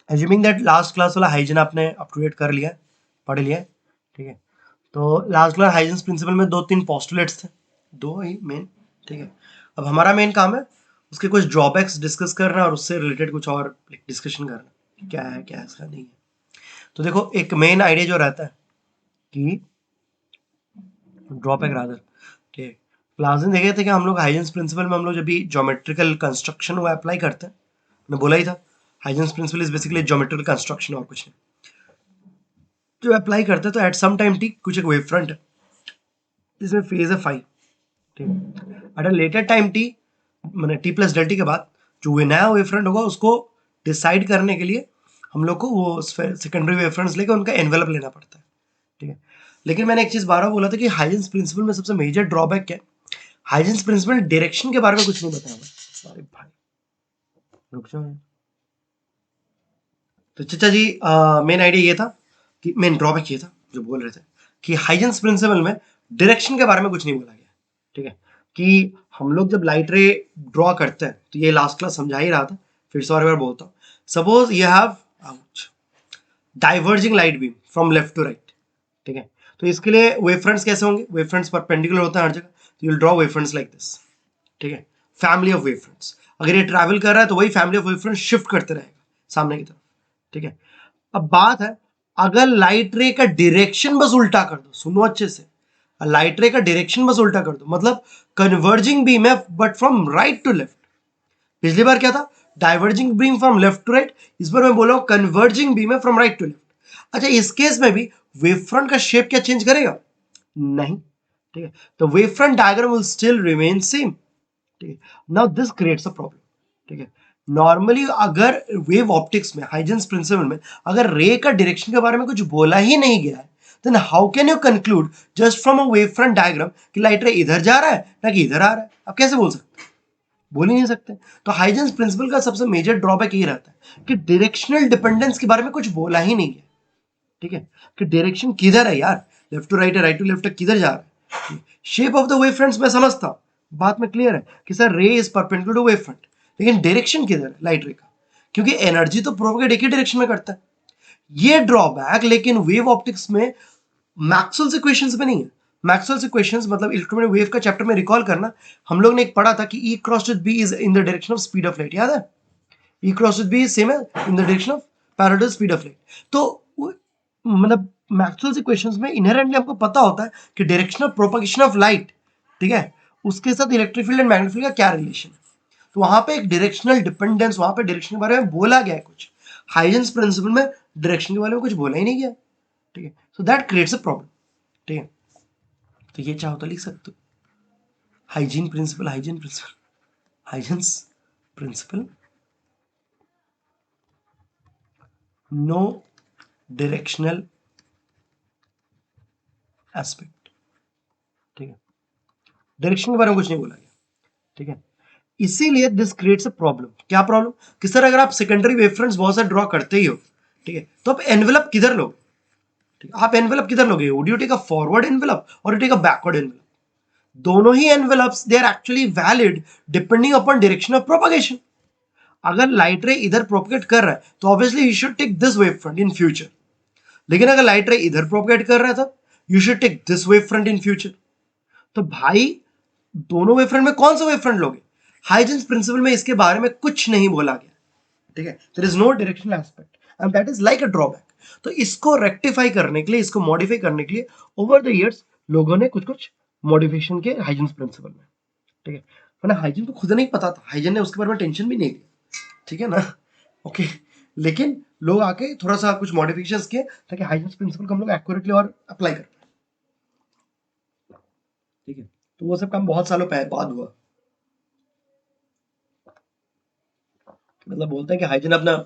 Assuming that last class वाला hygiene आपने up to date कर लिया, पढ़ लिया, ठीक है। तो लास्ट क्लास हाइजीन प्रिंसिपल में 2-3 पोस्टुलेट्स थे, 2 ही मेन, ठीक है। अब हमारा मेन काम है उसके कुछ ड्रॉबैक्स डिस्कस करना और उससे रिलेटेड कुछ और डिस्कशन करना, क्या है क्या ऐसा नहीं है। तो देखो एक मेन आइडिया जो रहता है कि ड्रॉबैक रादर, ठीक है। क्लास में देखे थे कि हम लोग हाइजेंस प्रिंसिपल में हम लोग जब भी ज्योमेट्रिकल कंस्ट्रक्शन वो अप्लाई करते हैं, मैंने बोला ही था Huygens principle is basically geometrical construction और कुछ नहीं। जो अप्लाई करते हैं तो एट सम टाइम टी कुछ एक वेव फ्रंट है जिसमें फेज है फाई, ठीक है। At a later time T मैंने टी प्लस डेल्टी के बाद जो नया वेव फ्रंट होगा उसको डिसाइड करने के लिए हम लोग को वो सेकेंडरी वेव फ्रंट्स लेकर उनका एनवेलप लेना पड़ता है, ठीक है। लेकिन मैंने एक चीज बार बोला था कि हाइजेंस प्रिंसिपल में सबसे मेजर ड्रॉबैक क्या है, हाइजेंस प्रिंसिपल डायरेक्शन के बारे में कुछ नहीं बताया। सॉरी भाई, रुक जाओ। तो चचा जी मेन आइडिया ये था कि मेन ड्रॉबैक ये था जो बोल रहे थे कि हाइजेंस प्रिंसिपल में डायरेक्शन के बारे में कुछ नहीं बोला गया, ठीक है। कि हम लोग जब लाइट रे ड्रॉ करते हैं तो ये लास्ट क्लास समझा ही रहा था, फिर से और एक बार बोलता हूँ। Suppose you have diverging light beam from left to right, ठीक है। तो इसके लिए वेव फ्रंट्स कैसे होंगे, वेव फ्रंट्स परपेंडिकुलर होता है हर जगह, तो you draw wave fronts like this, ठीक है। फैमिली ऑफ वेव फ्रंट्स, अगर ये ट्रैवल कर रहा है तो वही family of wave fronts shift करते रहेगा सामने की तरफ, ठीक है। अब बात है अगर लाइट रे का डायरेक्शन बस उल्टा कर दो, सुनो अच्छे से, लाइट रे का डायरेक्शन बस उल्टा कर दो मतलब कन्वर्जिंग बीम है but from right to left. पिछली बार क्या था, diverging beam from left to right, इस बार मैं बोल रहा हूं कन्वर्जिंग बीम है फ्रॉम राइट टू लेफ्ट। अच्छा इस केस में भी वेव फ्रंट का शेप क्या चेंज करेगा, नहीं, ठीक है। तो wave front diagram will still remain same, ठीक है। Now this creates a problem, ठीक है। नॉर्मली अगर वेव ऑप्टिक्स में हाइजेंस प्रिंसिपल में अगर रे का डायरेक्शन के बारे में कुछ बोला ही नहीं गया है, then how can you conclude just from a wave front diagram कि लाइट रे इधर जा रहा है ना कि इधर आ रहा है, आप कैसे बोल सकते हैं, बोल ही नहीं सकते। तो हाइजेंस प्रिंसिपल का सबसे मेजर ड्रॉबैक ये रहता है कि डायरेक्शनल डिपेंडेंस के बारे में कुछ बोला ही नहीं है, ठीक है। कि डायरेक्शन किधर है यार, लेफ्ट टू राइट है, राइट टू लेफ्ट है, किधर जा रहा है। Shape of the wave fronts मैं समझता हूं, बात में क्लियर है कि sir ray is perpendicular to wave front, लेकिन डायरेक्शन किधर है लाइट रे का, क्योंकि एनर्जी तो प्रोपोगेट एक ही डायरेक्शन में करता है। ये ड्रॉबैक लेकिन वेव ऑप्टिक्स में मैक्सवेल्स इक्वेशंस में नहीं है। मैक्सवेल्स इक्वेशंस मतलब इलेक्ट्रोमैग्नेटिक वेव का चैप्टर में रिकॉल करना, हम लोग ने एक पढ़ा था कि E cross with B is in the direction of speed of light, याद है। E cross with B is same है in the direction of parallel speed of light. तो मतलब मैक्सवेल्स इक्वेशंस में इनहेरेंटली आपको पता होता है कि direction of propagation of light, ठीक है, उसके साथ electric field and magnetic field का क्या रिलेशन है। तो वहां पे एक डायरेक्शनल डिपेंडेंस, वहां पे डायरेक्शन के बारे में बोला गया है कुछ, हाइजेंस प्रिंसिपल में डायरेक्शन के बारे में कुछ बोला ही नहीं गया, ठीक है। So that creates a problem, ठीक है। तो ये चाहो तो लिख सकते हो Huygens principle, Huygens principle, Huygens principle, no directional aspect, ठीक है। डायरेक्शन के बारे में कुछ नहीं बोला गया, ठीक है। इसीलिए दिस क्रिएट्स अ प्रॉब्लम, क्या प्रॉब्लम कि सर अगर आप सेकेंडरी वेव फ्रंट्स बहुत सारे ड्रॉ करते ही हो, ठीक है, तो आप एनवेलप किधर लोगे, ठीक है, आप एनवेलप किधर लोगे, would you take a forward envelope और you take a backward envelope. दोनों ही envelopes they are actually valid depending upon direction of propagation. अगर लाइट रे इधर प्रोपगेट कर रहा है तो obviously you should take this wave front in future, लेकिन अगर लाइट रे इधर प्रोपगेट कर रहा था you should take this wave front in future. तो भाई दोनों वेव फ्रंट में कौन सा वेव फ्रंट लोगे, हाइजेंस प्रिंसिपल में इसके बारे में कुछ नहीं बोला गया, ठीक है। There is no directional aspect and that is like a drawback. तो इसको रेक्टिफाई करने के लिए, इसको मॉडिफाई करने के लिए ओवर द इयर्स लोगों ने कुछ कुछ मॉडिफिकेशन के हाइजेंस प्रिंसिपल में, ठीक है। वरना हाइजीन को खुद नहीं पता था, हाइजीन ने उसके बारे में टेंशन भी नहीं लिया, ठीक है ना, ओके। लेकिन लोग आके थोड़ा सा कुछ मॉडिफिकेशंस किए ताकि हाइजीन प्रिंसिपल को हम लोग एक्यूरेटली और अप्लाई कर पाए, ठीक है। तो वो सब काम बहुत सालों बाद हुआ। मतलब बोलते हैं कि हाइजीन अपना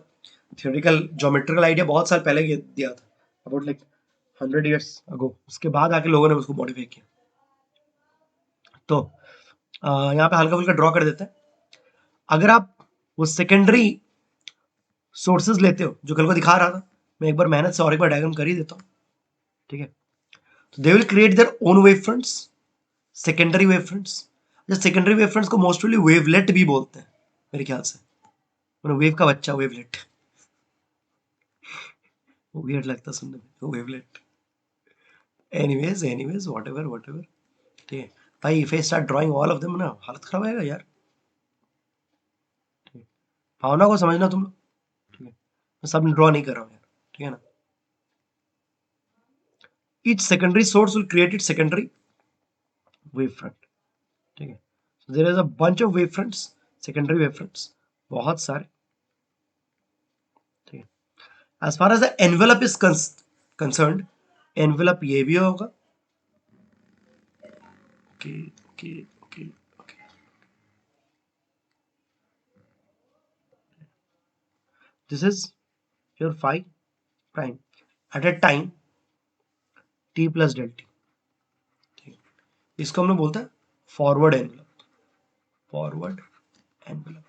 थियोरिटिकल ज्योमेट्रिकल आइडिया बहुत साल पहले दिया था, अबाउट लाइक 100 years अगो, उसके बाद आके लोगों ने उसको मॉडिफाई किया। तो यहाँ पे हल्का फुल्का ड्रॉ कर देते हैं। अगर आप वो सेकेंडरी सोर्सेज लेते हो जो कल को दिखा रहा था, मैं एक बार मेहनत से और एक बार डायग्राम कर ही देता हूँ, ठीक है। तो they will create their own wave fronts, secondary wave fronts. Secondary wave fronts को मोस्टली वेवलेट भी बोलते हैं मेरे ख्याल से, वेव का बच्चा, वेवलेट, वियर्ड लगता सुनने में, वेवलेट। एनीवेज व्हाटएवर, ठीक है भाई। If I start drawing all of them ना, हालत खराब आएगा यार। ठीक है, भावना को समझना तुम लोग, ठीक है। मैं सब ड्रॉ नहीं कर रहा हूँ यार, ठीक है ना। Each secondary source will create it secondary wave front, ठीक है। So there is a bunch of wave fronts, secondary wave fronts, बहुत सारे, ठीक है। As far as the envelope is concerned, envelope ये भी होगा, okay okay okay okay. This is your phi prime at a time t plus del t, ठीक है। इसको हम लोग बोलते हैं forward envelope, forward envelope.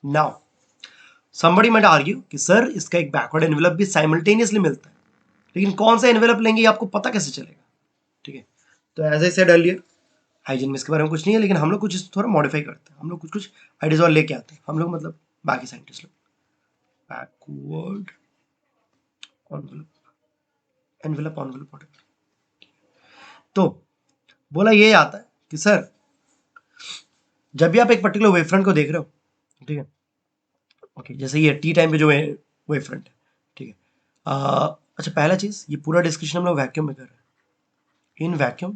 Now somebody might argue कि सर इसका एक बैकवर्ड एनवेलप भी साइमल्टेनियसली मिलता है, लेकिन कौन सा एनवेलप लेंगे ये आपको पता कैसे चलेगा, ठीक है। तो as I said earlier, Huygens में इसके बारे में कुछ नहीं है, लेकिन हम लोग कुछ थोड़ा मॉडिफाई करते हैं, हम लोग कुछ कुछ आइडियाज और लेके आते हैं, हम लोग मतलब बाकी साइंटिस्ट लोग। बैकवर्ड एनवेलप, एनवेलप एनवेलप, तो बोला ये आता है कि सर जब भी आप एक पर्टिकुलर वेव फ्रंट को देख रहे हो, ठीक है, ओके, जैसे ये टी टाइम पे जो वेव फ्रंट है, ठीक है। अच्छा, पहला चीज, ये पूरा डिस्कशन हम लोग वैक्यूम में कर रहे हैं। In vacuum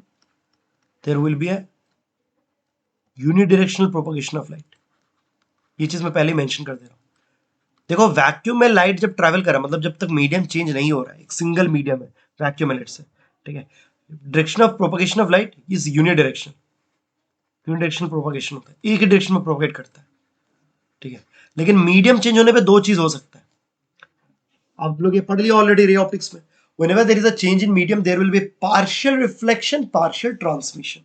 there will be a unidirectional propagation of light, ये चीज मैं पहले मेंशन कर दे रहा हूँ। देखो वैक्यूम में लाइट जब ट्रैवल कर रहा है, मतलब जब तक मीडियम चेंज नहीं हो रहा है, एक सिंगल मीडियम है वैक्यूम में लाइट से, ठीक है, direction of propagation of light is unidirectional, unidirectional propagation होता है, एक ही डायरेक्शन में प्रोपगेट करता है, ठीक है। लेकिन मीडियम चेंज होने पे दो चीज हो सकता है, आप लोग ये पढ़ लिया ऑलरेडी रे ऑप्टिक्स में। whenever there is a change in medium there will be partial reflection, partial transmission।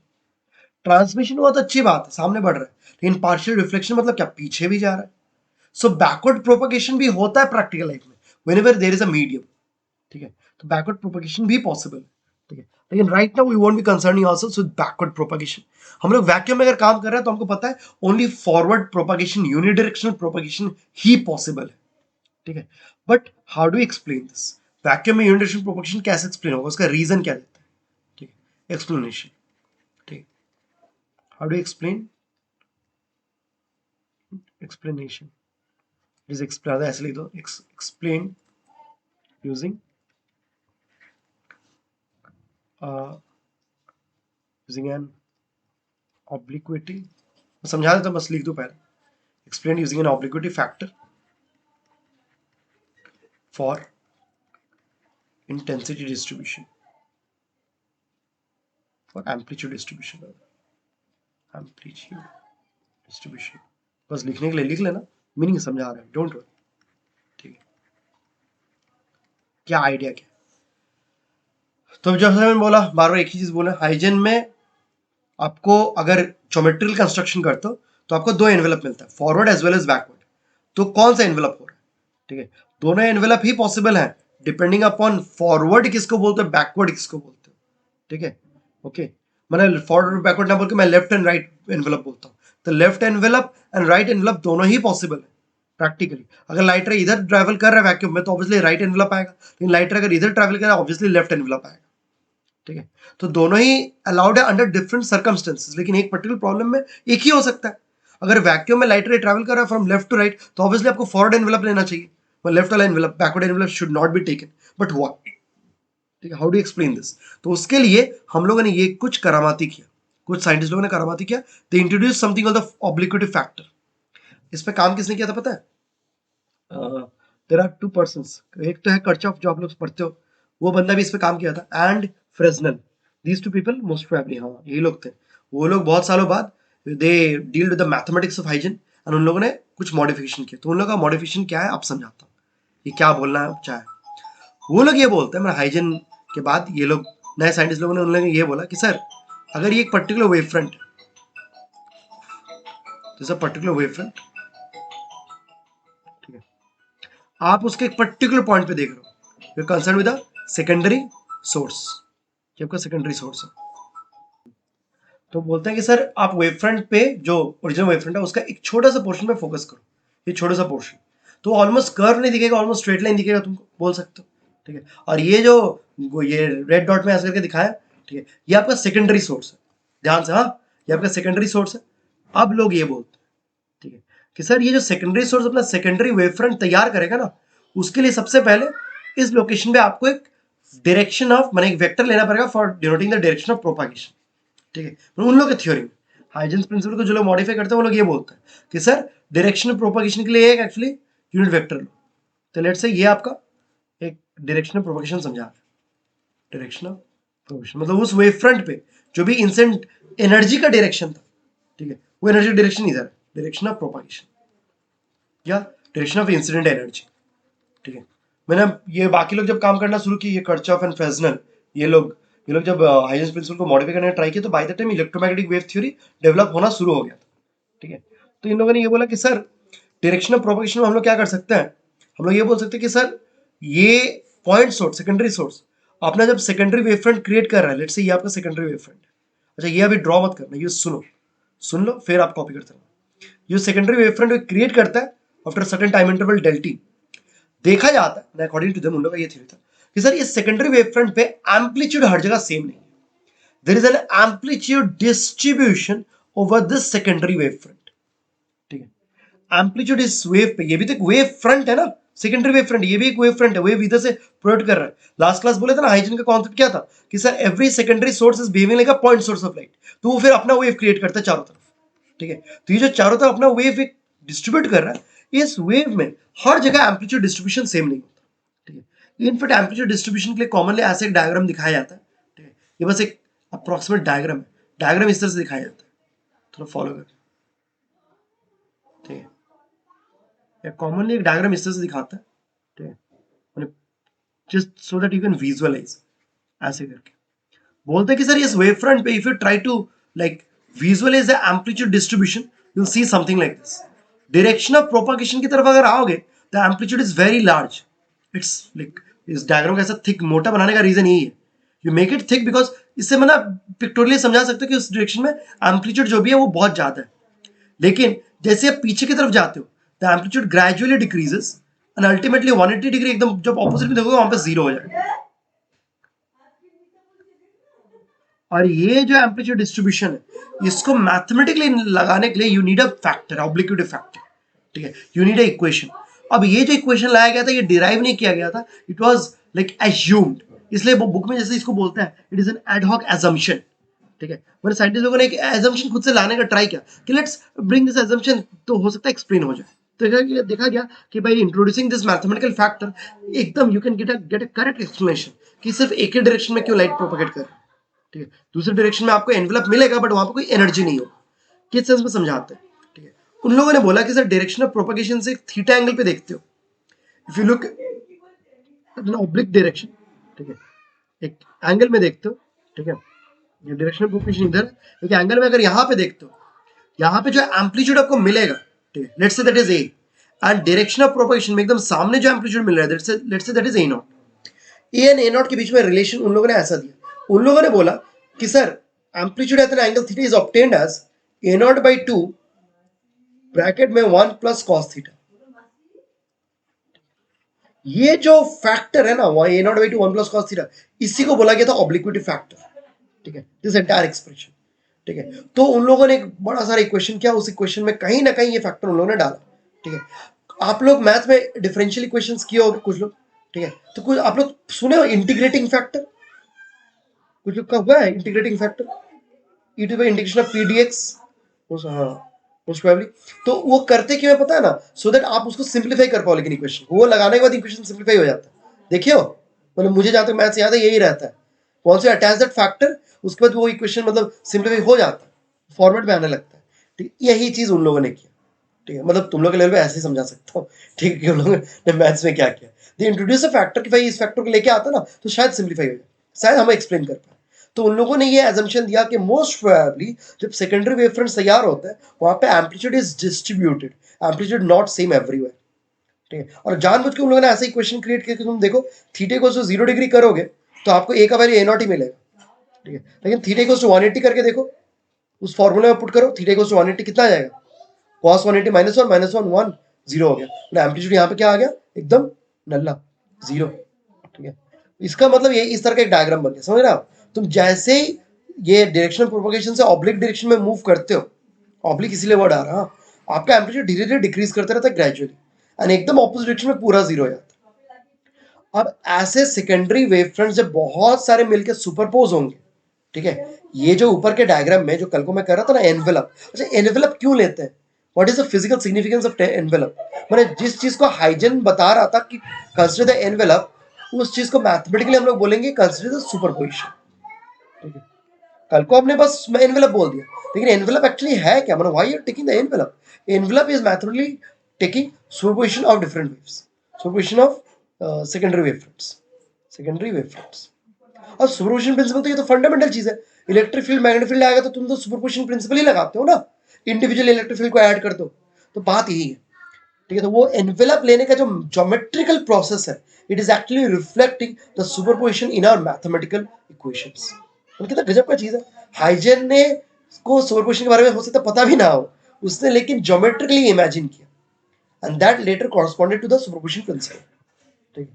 Transmission हुआ तो अच्छी बात है, सामने बढ़ रहा है, लेकिन पार्शियल रिफ्लेक्शन मतलब क्या, पीछे भी जा रहा है। सो बैकवर्ड प्रोपगेशन भी होता है प्रैक्टिकल लाइफ में, whenever there is a medium, ठीक है। तो बैकवर्ड प्रोपगेशन भी पॉसिबल है, ठीक है। लेकिन right now we won't be concerning also with backward propagation. हम लोग वैक्यूम में अगर काम कर रहे हैं तो हमको पता है only forward propagation, unidirectional propagation ही पॉसिबल है, ठीक है। But how do explain this, vacuum में यूनिडायरेक्शनल प्रोपगेशन कैसे एक्सप्लेन होगा, उसका रीजन क्या देता है, ठीक है, एक्सप्लेनेशन, ठीक। How do explain, explanation is explain, ऐसे लिख दो, explain using using an obliquity, समझा देता, बस लिख दो पहले, explain using an obliquity factor for intensity distribution, for amplitude distribution, amplitude distribution, बस लिखने के लिए लिख लेना, मीनिंग समझा रहे हैं, डोंट वरी, ठीक है। क्या आइडिया क्या, तो जैसे मैंने बोला, बार बार एक ही चीज बोला, हाइजन में आपको अगर ज्योमेट्रिकल कंस्ट्रक्शन करते हो तो आपको दो एनवेलप मिलता है, forward as well as backward. तो कौन सा एनवेलप हो रहा है, ठीक है, दोनों एनवेलप ही पॉसिबल है, डिपेंडिंग अपॉन फॉरवर्ड किसको बोलते हो, बैकवर्ड किसको बोलते हो, ठीक है, ओके। मैंने फॉरवर्ड बैकवर्ड ना बोल के मैं लेफ्ट एंड राइट एनवेलप बोलता हूँ, तो left envelope and right envelope दोनों ही पॉसिबल है प्रैक्टिकली। अगर लाइटर इधर ट्रैवल कर रहा है वैक्यूम में तो ऑब्वियसली राइट एनवेलप आएगा, लेकिन लाइटर अगर इधर ट्रैवल कर रहा है ऑब्वियसली लेफ्ट एनवेलप आएगा, ठीक है। तो दोनों ही अलाउड है अंडर डिफरेंट सर्कमस्टेंसेस, लेकिन एक पर्टिकुलर प्रॉब्लम में एक ही हो सकता है। अगर वैक्यूम में लाइट रे ट्रैवल कर रहा है फ्रॉम लेफ्ट टू राइट तो ऑब्वियसली आपको फॉरवर्ड एनवेलप लेना चाहिए, लेफ्ट वाला envelope, backward envelope should not be taken, but what, ठीक है, हाउ डू एक्सप्लेन दिस। तो उसके लिए हम लोगों ने ये कुछ करामाती किया, कुछ साइंटिस्ट लोगों ने करामाती किया, they introduce something called the obliquity factor. इस पे काम किसने किया था पता है, देयर आर टू पर्संस, एक तो है कर्चॉफ जो आप लोग पढ़ते हो, वो बंदा भी इस पे काम किया था, and Fresnel, these two people most probably, हाँ यही लोग थे। वो लोग बहुत सालों बाद they deal with the mathematics of hygiene, and उन लोगों ने कुछ मॉडिफिकेशन किया। तो उन लोगों का मॉडिफिकेशन क्या है आप समझाता हूँ, ये क्या बोलना है चाहे। वो लोग ये बोलते हैं, मैं हाइजीन के बाद ये लोग नए साइंटिस्ट लोगों ने उन लोगों ने ये बोला कि सर अगर ये एक पर्टिकुलर वेव फ्रंट, जैसा पर्टिकुलर वेव फ्रंट, ठीक है, आप उसके एक पर्टिकुलर पॉइंट पे देख रहे हो, you are concern with the secondary source, ये आपका सेकेंडरी सोर्स है। तो बोलते हैं कि सर आप वेव फ्रंट पे जो ओरिजिनल वेव फ्रंट है उसका एक छोटा सा पोर्शन पे फोकस करो, ये छोटा सा पोर्शन, तो ऑलमोस्ट कर्व नहीं दिखेगा, ऑलमोस्ट स्ट्रेट लाइन दिखेगा, तुमको बोल सकते हो, ठीक है। और ये जो ये रेड डॉट में ऐसे करके दिखाया, ठीक है, ये आपका सेकेंडरी सोर्स है, ध्यान से, हाँ, ये आपका सेकेंडरी सोर्स है। अब लोग ये बोलते हैं, ठीक है, कि सर ये जो सेकेंडरी सोर्स अपना सेकेंडरी वेव फ्रंट तैयार करेगा ना, उसके लिए सबसे पहले इस लोकेशन पे आपको एक डायरेक्शन ऑफ माने एक वेक्टर लेना पड़ेगा for denoting the direction of propagation, ठीक है। उन लोग के थ्योरी में हाइजेंस प्रिंसिपल को जो लोग मॉडिफाई करते हैं वो लोग ये बोलते हैं कि सर डायरेक्शन ऑफ प्रोपागेशन के लिए एक एक्चुअली यूनिट वेक्टर लो। तो लेट्स से ये आपका एक डायरेक्शन ऑफ प्रोपागेशन समझा, डायरेक्शन ऑफ प्रोपागेशन मतलब उस वेव फ्रंट पे जो भी इंसिडेंट एनर्जी का डायरेक्शन था, ठीक है, वो एनर्जी डायरेक्शन इधर है, डायरेक्शन ऑफ प्रोपागेशन या डायरेक्शन ऑफ इंसिडेंट एनर्जी, ठीक है। मैंने ये बाकी लोग जब काम करना शुरू किए, ये कर्चॉफ एंड फ्रेस्नेल, ये लोग जब हाइजेंस प्रिंसिपल को मॉडिफाई करने का ट्राई किया तो by the time electromagnetic wave theory develop होना शुरू हो गया था, ठीक है। तो इन लोगों ने ये बोला कि सर डायरेक्शन ऑफ प्रोपगेशन में हम लोग क्या कर सकते हैं, हम लोग ये बोल सकते हैं कि सर ये पॉइंट सोर्स सेकेंडरी सोर्स अपना जब सेकेंडरी वेव फ्रंट क्रिएट कर रहा है, लेट्स से ये आपका सेकेंडरी वेव फ्रंट है, अच्छा ये अभी ड्रॉ मत करना, ये सुन लो फिर आप कॉपी करते रहना। ये सेकेंडरी वेव फ्रंट क्रिएट करता है आफ्टर सर्टेन टाइम इंटरवल डेल्टी, देखा जाता है अकॉर्डिंग टू देम, उन लोगों का ये थ्योरी था कि सर ये सेकेंडरी वेव फ्रंट पे एम्पलीट्यूड हर जगह सेम नहीं है, there is an amplitude distribution over this secondary wave front, ठीक है। एम्पलीट्यूड इस वेव पे, ये भी तो एक वेव फ्रंट है ना, सेकेंडरी वेव फ्रंट, ये भी एक वेव फ्रंट है, वेव इधर से प्रोवाइड कर रहा है। लास्ट क्लास बोले थे ना हाइजीन का कॉन्सेप्ट क्या था कि sir every secondary source is behaving like a point source of light, तो वो फिर अपना वेव क्रिएट करता है चारों तरफ, ठीक है। तो ये जो चारों तरफ अपना वेव डिस्ट्रीब्यूट कर रहा है, इस वेव में हर जगह एम्पलीट्यूड डिस्ट्रीब्यूशन सेम नहीं होता, ठीक है। इनफैक्ट एम्पलीट्यूड डिस्ट्रीब्यूशन के लिए कॉमनली ऐसे एक डायग्राम दिखाया जाता है, ठीक है, ये बस एक अप्रोक्सीमेट डायग्राम है, डायग्राम इस तरह से दिखाया जाता है, थोड़ा फॉलो कर, ठीक है। कॉमनली एक डायग्राम इस तरह से दिखाता है, ठीक है, just so that you can visualize, ऐसे करके बोलते हैं कि सर इस वेव फ्रंट पे if you try to like visualize the amplitude distribution you will see something like this. Direction of propagation की तरफ अगर आओगे द amplitude is very large, it's like इस डायग्राम का ऐसा थिक मोटा बनाने का रीजन यही है, you make it thick because इससे मैं ना पिक्टोरियली समझा सकते हो कि उस डायरेक्शन में एम्पलीट्यूड जो भी है वो बहुत ज्यादा है, लेकिन जैसे आप पीछे की तरफ जाते हो the amplitude gradually decreases and ultimately 180 degree एकदम जब ऑपोजिट में देखोगे वहां पे जीरो हो जाएगा। और ये जो एम्पलीट्यूड डिस्ट्रीब्यूशन है इसको मैथमेटिकली लगाने के लिए you need a factor, obliquity factor, ठीक है, यू नीड अ इक्वेशन। अब ये जो इक्वेशन लाया गया था ये डिराइव नहीं किया गया था, इट वाज लाइक एज्यूम्ड, इसलिए बुक में जैसे इसको बोलते हैं it is an ad hoc assumption, ठीक है। मेरे साइंटिस्ट लोगों ने एक एजम्पशन खुद से लाने का ट्राई किया कि लेट्स ब्रिंग दिस एजम्पशन, तो हो सकता है एक्सप्लेन हो जाए। तो देखा गया कि भाई इंट्रोड्यूसिंग दिस मैथमेटिकल फैक्टर एकदम you can get a correct explanation कि सिर्फ एक ही डायरेक्शन में क्यों लाइट प्रोपेगेट कर रहा है, ठीक है। दूसरे डायरेक्शन में आपको एनवेलप मिलेगा बट वहां पर कोई एनर्जी नहीं होगी, किस सेंस में समझाते हैं, ठीक है। उन लोगों ने बोला कि सर डायरेक्शन ऑफ प्रोपेगेशन से थीटा एंगल पे देखते हो, if you look at oblique direction, ठीक है, एक एंगल में देखते हो, ठीक है, ये डायरेक्शन ऑफ प्रोपेगेशन इधर, एक एंगल में अगर यहाँ पे देखते हो, यहाँ पे जो एम्पलीट्यूड आपको मिलेगा, ठीक है, let's say that is a, and direction of propagation में एकदम सामने जो एम्पलीट्यूड मिल रहा है let's say that is a not, A and A not के बीच में रिलेशन उन लोगों ने ऐसा दिया, उन लोगों ने बोला कि sir amplitude at an angle theta is obtained as A naught by 2 bracket में 1 प्लस कॉस थीटा। ये जो फैक्टर है ना A naught by 2 1 plus cos theta, इसी को बोला गया था ऑब्लिक्विटी फैक्टर, ठीक है, दिस एंटायर एक्सप्रेशन, ठीक है। तो उन लोगों ने एक बड़ा सारा इक्वेशन किया, उस इक्वेशन में कहीं ना कहीं ये फैक्टर उन लोगों ने डाला, ठीक है। आप लोग मैथ में डिफरेंशियल इक्वेशंस किए होंगे कुछ लोग, ठीक है, तो कुछ आप लोग सुने हो इंटीग्रेटिंग फैक्टर, कुछ लोग का हुआ है integrating factor, e to the integration of p dx, हाँ मोस्ट प्रोबेबली। तो वो करते क्यों है पता है ना, सो दैट आप उसको सिंप्लीफाई कर पाओ, लेकिन इक्वेशन वो लगाने के बाद इक्वेशन सिंप्लीफाई हो जाता है, देखिए मतलब मुझे जहां तक मैथ्स याद है यही रहता है, कौन से अटैच दैट फैक्टर उसके बाद वो इक्वेशन मतलब सिंप्लीफाई हो जाता है, फॉर्मेट में आने लगता है, ठीक, यही चीज उन लोगों ने किया, ठीक है, मतलब तुम लोग के लेवल पे ऐसे ही समझा सकता हूँ, ठीक है, उन लोगों ने मैथ्स में क्या किया, दे इंट्रोड्यूस अ फैक्टर कि भाई इस फैक्टर को लेके आता ना तो शायद सिंप्लीफाई हो जाए, शायद हम एक्सप्लेन कर पाए। तो उन लोगों ने ये एजम्पशन दिया कि मोस्ट प्रोबेबली जब सेकेंडरी वेव फ्रंट तैयार होता है वहां पे amplitude is distributed, amplitude not same everywhere, ठीक है। और जानबूझ के उन लोगों ने ऐसा इक्वेशन क्रिएट किया कि तुम देखो थीटा को 0 डिग्री करोगे तो आपको ए का वैल्यू ए नॉट ही मिलेगा, ठीक है, लेकिन थीटा को 180 करके देखो उस फॉर्मूले में पुट करो, थीटा इक्वल्स टू 180 कितना आ जाएगा, cos 180 माइनस 1 माइनस 1 1 जीरो हो गया, एम्पलीट्यूड यहाँ पे क्या आ गया, एकदम नल्ला जीरो। ठीक है, इसका मतलब ये इस तरह का एक डायग्राम बन गया, समझ रहे हो आप। तुम जैसे ही ये डायरेक्शन प्रोपगेशन से ऑब्लिक डायरेक्शन में मूव करते हो, ऑब्लिक इसीलिए वर्ड आ रहा है, आपका एम्पलीट्यूड धीरे धीरे डिक्रीज करता रहता है ग्रेजुअली, एंड एकदम ऑपोजिट डायरेक्शन में पूरा जीरो हो जाता है। अब ऐसे सेकेंडरी वेव फ्रंट जब बहुत सारे मिलकर सुपरपोज होंगे, ठीक है, ये जो ऊपर के डायग्राम में जो कल को मैं कर रहा था ना एनवेलप, अच्छा एनवेलप क्यों लेते हैं, what is the physical significance of envelope, मैंने जिस चीज को हाइजन बता रहा था कि कंसीडर द एनवेलप, उस चीज को मैथमेटिकली हम लोग बोलेंगे कंसीडर द सुपरपोजिशन। ठीक है, कल को आपने बस एनवेलप बोल दिया, लेकिन एनवेलप एक्चुअली है क्या, मतलब why you are taking the envelope, envelope is mathematically taking superposition of different waves, superposition of secondary wave fronts, secondary wave fronts. और सुपरपोजिशन प्रिंसिपल तो ये तो फंडामेंटल चीज है, इलेक्ट्रिक फील्ड मैग्नेटिक फील्ड आएगा तो तुम तो सुपरपोजिशन प्रिंसिपल ही लगाते हो ना, इंडिविजुअल इलेक्ट्रिक फील्ड को ऐड कर दो, तो बात यही है। ठीक है, तो वो एनवेलप लेने का जो ज्योमेट्रिकल प्रोसेस है, it is actually reflecting the superposition in our mathematical equations. कितना गजब का चीज है, हाइजन ने को सुपरपोजिशन के बारे में हो सकता पता भी ना हो, उसने लेकिन ज्योमेट्रिकली इमेजिन किया, and that later corresponded to the superposition principle. ठीक है,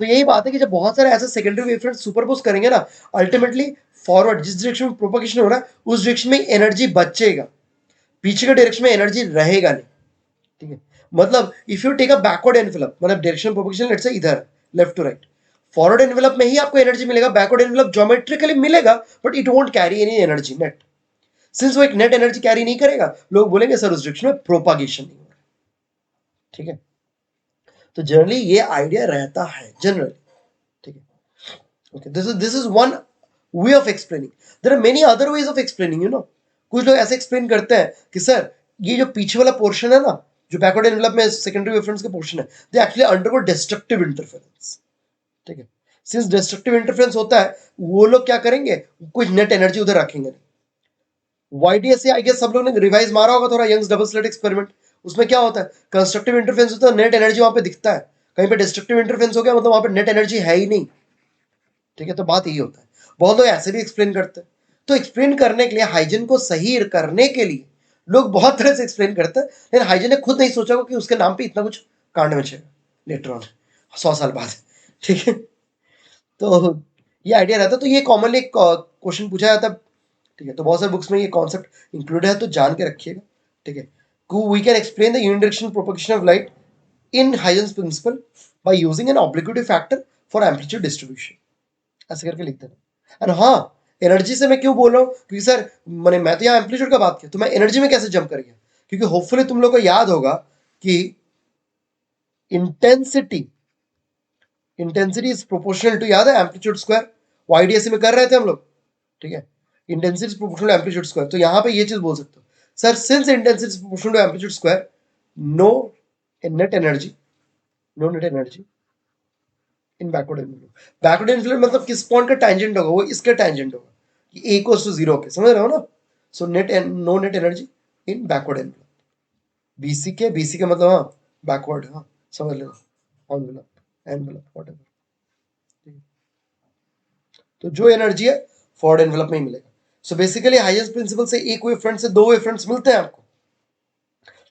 तो यही बात है कि जब बहुत सारे ऐसे सेकेंडरी वेव फ्रंट सुपरपोज करेंगे ना, अल्टीमेटली फॉरवर्ड जिस डायरेक्शन में प्रोपगेशन हो रहा है उस डायरेक्शन में एनर्जी बचेगा, पीछे के डायरेक्शन में एनर्जी रहेगा नहीं। ठीक है, मतलब if you take a backward envelope, मतलब डायरेक्शन प्रोपगेशन लेट्स से इधर left to right, forward envelope में ही आपको एनर्जी मिलेगा, बैकवर्ड एनवेलप ज्योमेट्रिकली मिलेगा but it won't carry any energy net, since वो एक नेट एनर्जी कैरी नहीं करेगा, लोग बोलेंगे सर उस डायरेक्शन में प्रोपगेशन नहीं हो रहा। ठीक है, तो जनरली ये आइडिया रहता है जनरली। ठीक है, okay, this is one way of explaining, there are many other ways of explaining, you know। कुछ लोग ऐसे एक्सप्लेन करते हैं कि सर ये जो पीछे वाला पोर्शन है ना, जो बैकवर्ड एनवेलप में सेकेंडरी वेव फ्रंट्स का पोर्शन है, they actually undergo destructive interference. ठीक है, सिंस डिस्ट्रक्टिव इंटरफेरेंस होता है, वो लोग क्या करेंगे, कुछ नेट एनर्जी उधर रखेंगे नहीं। YDS से आई गेस सब लोग ने रिवाइज मारा होगा थोड़ा, यंग्स डबल स्लिट एक्सपेरिमेंट, उसमें क्या होता है, कंस्ट्रक्टिव इंटरफेरेंस होता है, नेट एनर्जी वहां पे दिखता है, कहीं पे डिस्ट्रक्टिव इंटरफेरेंस हो गया मतलब वहां पे नेट एनर्जी है ही नहीं। ठीक है, तो बात यही होता है, बहुत लोग ऐसे भी एक्सप्लेन करते हैं। तो एक्सप्लेन करने के लिए, हाइजन को सही करने के लिए लोग बहुत तरह से एक्सप्लेन करते हैं, लेकिन हाइजन ने खुद नहीं सोचा कि उसके नाम पे इतना कुछ कांड मचेगा लेटर ऑन 100 साल बाद। ठीक है, तो ये आइडिया रहता है, तो ये कॉमनली एक क्वेश्चन पूछा जाता है। ठीक है, तो बहुत सारे बुक्स में ये कॉन्सेप्ट इंक्लूड है, तो जान के रखिएगा। ठीक है, we can explain the unidirectional propagation of light in Huygens principle by using an obliquity factor for amplitude distribution, ऐसे करके लिख देना। एंड हाँ, एनर्जी से मैं क्यों बोल रहा हूँ, क्योंकि सर मैं तो यहाँ एम्पलीट्यूड का बात किया, तो मैं एनर्जी में कैसे जंप कर गया, क्योंकि होपफुली तुम लोग को याद होगा कि intensity intensity is proportional to, याद है, एम्पलीट्यूड स्क्वायर, YDSC में कर रहे थे हम लोग। ठीक है, intensity is proportional to amplitude square, तो यहाँ पे ये चीज बोल सकते हो, sir since intensity is proportional to amplitude square, no net energy, no net energy in backward envelope. Backward envelope मतलब किस पॉइंट का टैंजेंट होगा, वो इसके टैंजेंट होगा, ए इक्वल्स टू 0 के, समझ रहे हो ना। So no net energy in backward envelope, BC के मतलब हाँ बैकवर्ड, हाँ समझ लेना, एनवेलप एनवेलप व्हाटएवर। तो जो एनर्जी है फॉरवर्ड एनवेलप में ही मिलेगा। सो बेसिकली हाइजेंस प्रिंसिपल से एक वेव फ्रंट से दो वेव फ्रंट्स मिलते हैं आपको,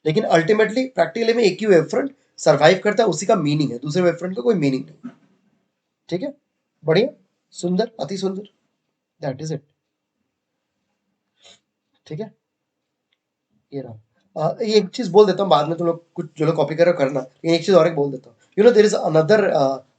लेकिन अल्टीमेटली प्रैक्टिकली में एक ही वेव फ्रंट सर्वाइव करता है, उसी का मीनिंग है, दूसरे वेव फ्रंट का कोई मीनिंग नहीं। ठीक है, बढ़िया, सुंदर, अति सुंदर, दैट इज इट। ठीक है, ये रहा। एक चीज बोल देता हूँ, बाद में तुम लोग कुछ जो लोग कॉपी करो करना, लेकिन एक चीज और एक बोल देता हूँ, you know there is another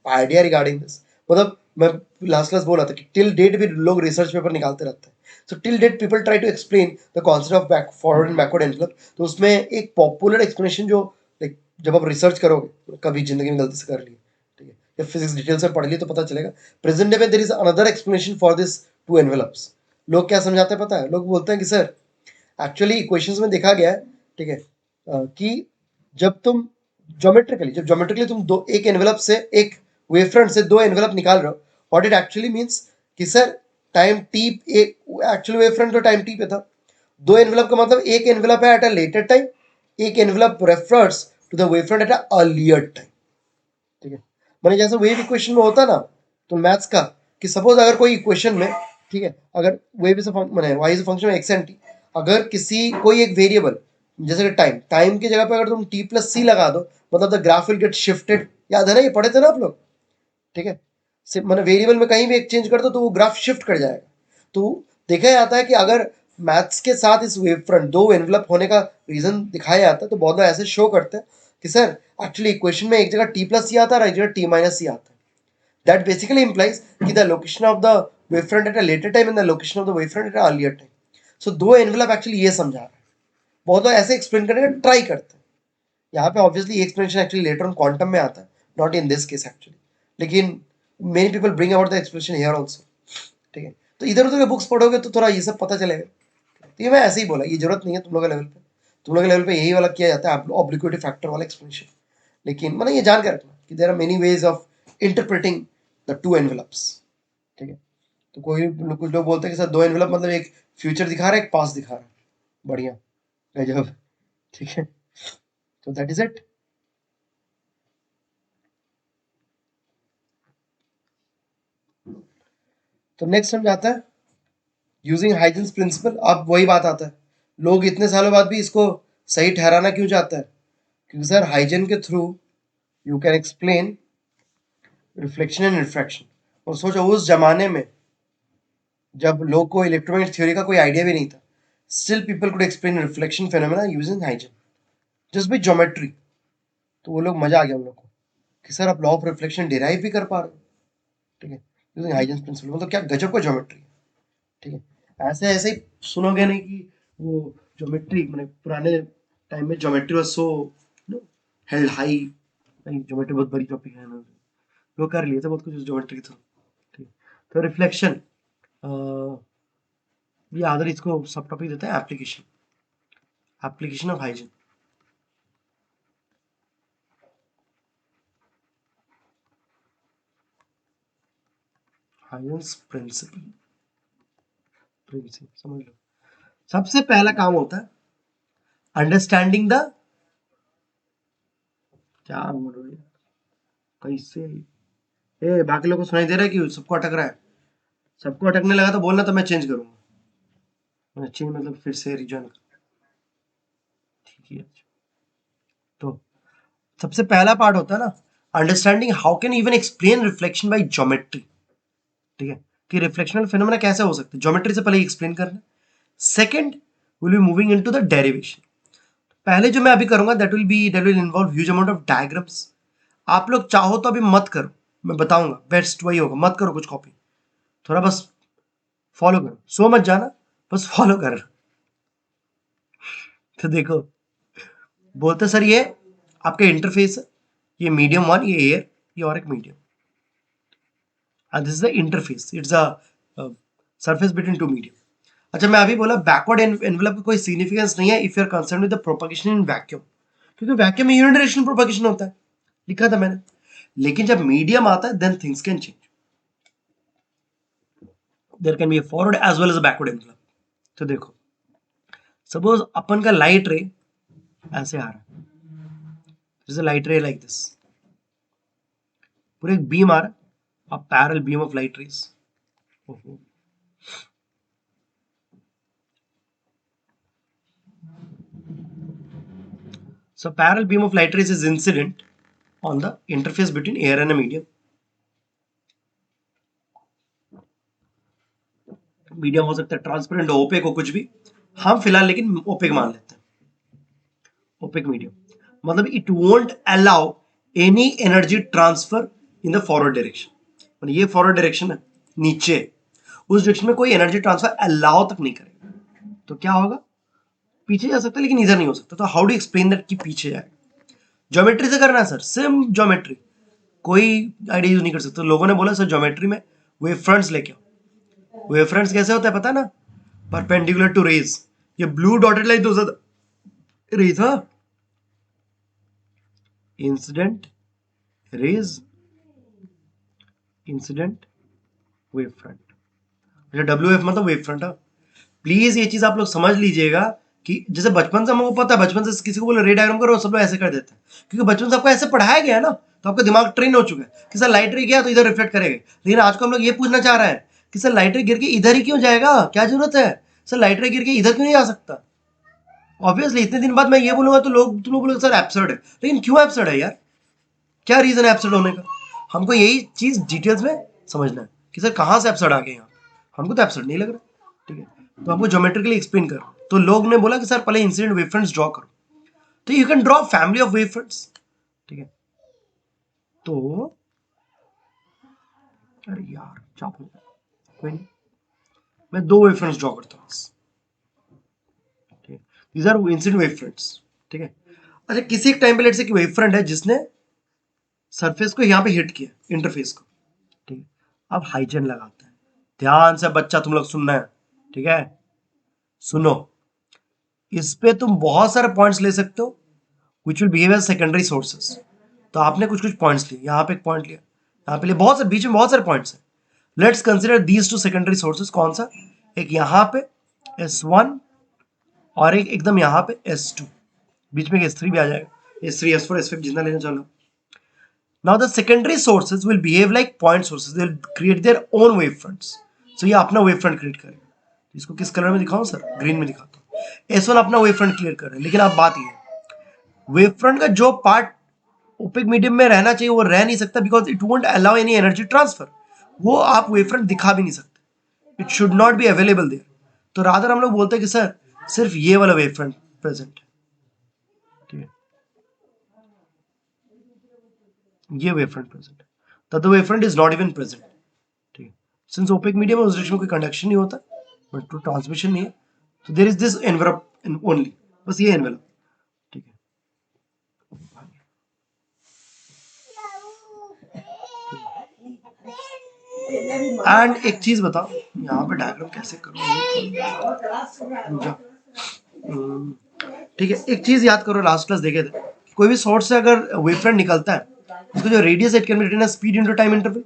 idea regarding this, मतलब मैं लास्ट क्लास बोल रहा था कि टिल डेट भी लोग रिसर्च पेपर निकालते रहते हैं, so till date people try to explain the concept of back forward and backward envelope. तो उसमें एक पॉपुलर एक्सप्लेनेशन जो लाइक जब आप रिसर्च करोगे, कभी जिंदगी में गलती से कर लिए, ठीक है, या फिजिक्स डिटेल्स में पढ़ लिए तो पता चलेगा, प्रेजेंट डे में there is another explanation for this two envelopes. लोग क्या समझाते हैं पता है, लोग बोलते हैं कि सर एक्चुअली इक्वेशंस में देखा गया है, ठीक है, कि जब ज्योमेट्रिकली तुम दो एक एनवेलप से, एक वेव फ्रंट से दो एनवेलप निकाल रहे हो, व्हाट इट एक्चुअली मींस कि सर टाइम टी, एक एक्चुअली वेव फ्रंट तो टाइम टी पे था, दो एनवेलप का मतलब एक एनवेलप है एट अ लेटर टाइम, एक envelope refers to the wave front at a earlier time. ठीक है, मैंने जैसे वेव इक्वेशन में होता ना, तो मैथ्स का, कि सपोज अगर कोई इक्वेशन में, ठीक है, अगर वेव इज अ फंक्शन, माने y is a function of x and t, अगर कोई एक वेरिएबल जैसे टाइम की जगह पे अगर तुम t प्लस सी लगा दो, मतलब the graph will get shifted. याद है ना, ये पढ़े थे ना आप लोग? ठीक है, सिर्फ मैंने वेरिएबल में कहीं भी एक चेंज कर दो तो वो ग्राफ शिफ्ट कर जाएगा। तो देखा जाता है कि अगर मैथ्स के साथ इस वेव फ्रंट दो एनवलप होने का रीजन दिखाया जाता है, तो बहुत लोग ऐसे शो करते हैं कि सर एक्चुअली इक्वेशन में एक जगह टी प्लस सी आता है और एक जगह टी माइनस सी आता है। दैट बेसिकली implies कि the location of the wave front at a later time and the location of the wave front at a earlier time. So दो एनवलप एक्चुअली ये समझा रहा है। बहुत लोग ऐसे एक्सप्लेन करने का ट्राई करते हैं। यहाँ पे obviously explanation actually later on quantum में आता है, not in this case actually, लेकिन many people bring out the explanation here also. ठीक है, तो इधर उधर के बुक्स पढ़ोगे तो थोड़ा ये सब पता चलेगा। तो ये मैं ऐसे ही बोला, ये जरूरत नहीं है तुम लोग के लेवल पे। तुम लोग के लेवल पे यही वाला किया जाता है, ऑब्लिक्विटी फैक्टर वाला एक्सप्लेनेशन। लेकिन मतलब ये जान के रखना कि there are many ways of interpreting the two envelopes. ठीक है, तो कुछ लोग बोलते हैं कि सर दो एनवेलप मतलब एक फ्यूचर दिखा रहा है, एक पास्ट दिखा रहा है। बढ़िया, गजब। ठीक है, तो दैट इज इट। तो नेक्स्ट हम जाता है यूजिंग हाइजेंस प्रिंसिपल। अब वही बात आता है, लोग इतने सालों बाद भी इसको सही ठहराना क्यों चाहते हैं? क्योंकि सर हाइजेन के through you can explain reflection and refraction. और सोचो उस जमाने में जब लोग को इलेक्ट्रोमैग्नेटिक थ्योरी का कोई आइडिया भी नहीं था, still people could explain reflection phenomena using Huygens just by geometry. तो वो लोग मजा आ गया उन लोग को कि सर आप लॉ ऑफ रिफ्लेक्शन डिराइव भी कर पा रहे हो। ठीक है, यूजिंग हाइजेंस प्रिंसिपल, मतलब क्या गजब का ज्योमेट्री है। ठीक है, ऐसे ऐसे ही सुनोगे नहीं कि वो ज्योमेट्री मैंने पुराने टाइम में geometry was so held high. नहीं, ज्योमेट्री बहुत बड़ी टॉपिक है ना, लोग कर लिए थे बहुत कुछ ज्योमेट्री के थ्रू। ठीक है, तो रिफ्लेक्शन ये अदर इसको सब टॉपिक देता है application, application of Huygens. Huygens principle, principle समझ लो। सबसे पहला काम होता है अंडरस्टैंडिंग द, क्या बोल रहे हो यार, कैसे? ए बाकी लोगों को सुनाई दे रहा है कि सबको अटक रहा है? सबको अटकने लगा तो बोलना, तो मैं चेंज करूंगा। मैं चेंज मतलब फिर से रिजॉइन कर। ठीक है, तो सबसे पहला पार्ट होता है ना understanding how can even explain reflection by geometry. ठीक है, कि रिफ्लेक्शनल फिनोमेना कैसे हो सकते हैं, ज्योमेट्री से पहले एक्सप्लेन करना। Second will be moving into the derivation. पहले जो मैं अभी करूंगा that will involve huge amount of diagrams. आप लोग चाहो तो अभी मत करो, मैं बताऊंगा, बेस्ट वही होगा, मत करो कुछ कॉपी, थोड़ा बस फॉलो करो, सो मत जाना, बस फॉलो कर। तो देखो, बोलते सर ये आपका इंटरफेस है, ये मीडियम वन, ये एयर, ये और एक medium, and this is the interface, it's a surface between two medium। अच्छा, मैं अभी बोला बैकवर्ड एनवेलप का कोई सिग्निफिकेंस नहीं है if you are concern with the propagation in vacuum, क्योंकि वैक्यूम में यूनिडायरेक्शनल प्रोपगेशन होता है, लिखा था मैंने। लेकिन जब मीडियम आता है then things can change, there can be a forward as well as a backward envelope. तो देखो, सपोज अपन का लाइट रे ऐसे आ रहा है, दिस इज लाइट रे लाइक दिस, पूरे एक बीम आ रहा है, a parallel beam of light rays। So parallel beam of light rays is incident on the interface between air and a medium। Medium हो सकता है ट्रांसपेरेंट, ओपेक हो, कुछ भी, हम फिलहाल लेकिन ओपेक मान लेते हैं, ओपेक मीडियम। मतलब it won't allow any energy transfer in the forward direction, मतलब ये फॉरवर्ड डायरेक्शन है नीचे, उस डायरेक्शन में कोई एनर्जी ट्रांसफर अलाउ तक नहीं करेगा। तो क्या होगा, पीछे जा सकता है लेकिन इधर नहीं हो सकता। तो हाउ डू एक्सप्लेन दैट कि पीछे जाएगा? ज्योमेट्री से करना है सर, सेम ज्योमेट्री, कोई आइडिया यूज नहीं कर सकते। लोगों ने बोला सर ज्योमेट्री में वेव फ्रंट्स लेके आओ। वेव फ्रंट्स कैसे होता है पता ना, परपेंडिकुलर टू रेज, ये ब्लू डॉटेड लाइन तो रेज, हाँ, incident raise, incident wave front. अच्छा, डब्ल्यू एफ मतलब वेव फ्रंट। प्लीज ये चीज आप लोग समझ लीजिएगा कि जैसे बचपन से हमको पता है, बचपन से किसी को बोले रे डायग्राम करो, सब लोग ऐसे कर देते हैं, क्योंकि बचपन से आपको ऐसे पढ़ाया गया है ना, तो आपका दिमाग ट्रेन हो चुका है कि सर लाइट रे गया तो इधर रिफ्लेक्ट करेगा। लेकिन आज को हम लोग ये पूछना चाह रहे हैं कि सर लाइट रे गिर के इधर ही क्यों जाएगा, क्या जरूरत है? सर लाइट रे गिर के इधर क्यों नहीं आ सकता? ऑब्वियसली इतने दिन बाद मैं ये बोलूंगा तो तुम लोग बोलोगे सर एब्सर्ड है, लेकिन क्यों एब्सर्ड है यार? क्या रीजन है एब्सर्ड होने का? हमको यही चीज डिटेल्स में समझना है कि सर कहाँ से एब्सर्ड आ गए यहाँ। हमको तो एब्सर्ड नहीं लग रहा, ठीक है, तो हमको ज्योमेट्रिकली एक्सप्लेन कर। तो लोग ने बोला कि सर पहले इंसिडेंट वेव फ्रंट्स ड्रॉ करो, तो you can draw family of wave fronts, ठीक है। तो अरे यार चाप हो गया, कोई नहीं, मैं 2 वेव फ्रंट्स ड्रॉ करता हूँ, ठीक है। These are incident wave fronts, ठीक है। अच्छा किसी एक टाइम पे लेट से कि वेव फ्रंट है जिसने सरफेस को यहाँ पे हिट किया, इंटरफेस को, ठीक है। अब हाइजन लगाते हैं, ध्यान से बच्चा तुम लोग सुनना है, ठीक है, सुनो। इस पे तुम बहुत सारे पॉइंट्स ले सकते हो which will behave as secondary sources. तो आपने कुछ कुछ पॉइंट्स लिए, यहाँ पे एक पॉइंट लिया, यहाँ पे लिए, बहुत सारे बीच में बहुत सारे पॉइंट्स हैं। Let's consider these 2 secondary sources. कौन सा? एक यहाँ पे S1 और एक एकदम यहाँ पे S2, बीच में S3 भी आ जाएगा, S3 S4 S5 जितना लेना चलो। Now the secondary sources will behave like point sources. They will create their own wave fronts. So ये अपना wave front create करेगा। इसको किस कलर में दिखाऊं सर? ग्रीन में दिखाता हूँ। S1 अपना wave front क्लियर कर रहा है, लेकिन अब बात ये है, wave front का जो पार्ट ओपेक मीडियम में रहना चाहिए वो रह नहीं सकता, because it won't allow any energy transfer. वो आप wave front दिखा भी नहीं सकते, it should not be available there. तो रादर हम लोग बोलते हैं कि सर सिर्फ ये वाला wave front प्रेजेंट है, ठीक है, ये वेव फ्रंट प्रेजेंट है, तब wave front is not even present, ठीक है। सिंस ओपेक मीडियम है उस डायरेक्शन में कोई कंडक्शन नहीं होता, बट टू ट्रांसमिशन नहीं है, तो there is this envelope only, बस ये एनवेलप, ठीक है। एंड एक चीज बताओ, यहाँ पे डायग्राम कैसे करूँ, ठीक है। एक चीज याद करो, लास्ट क्लास देखे थे, कोई भी सोर्स से अगर वेव फ्रंट निकलता है, उसका जो radius it can be written as speed into time interval,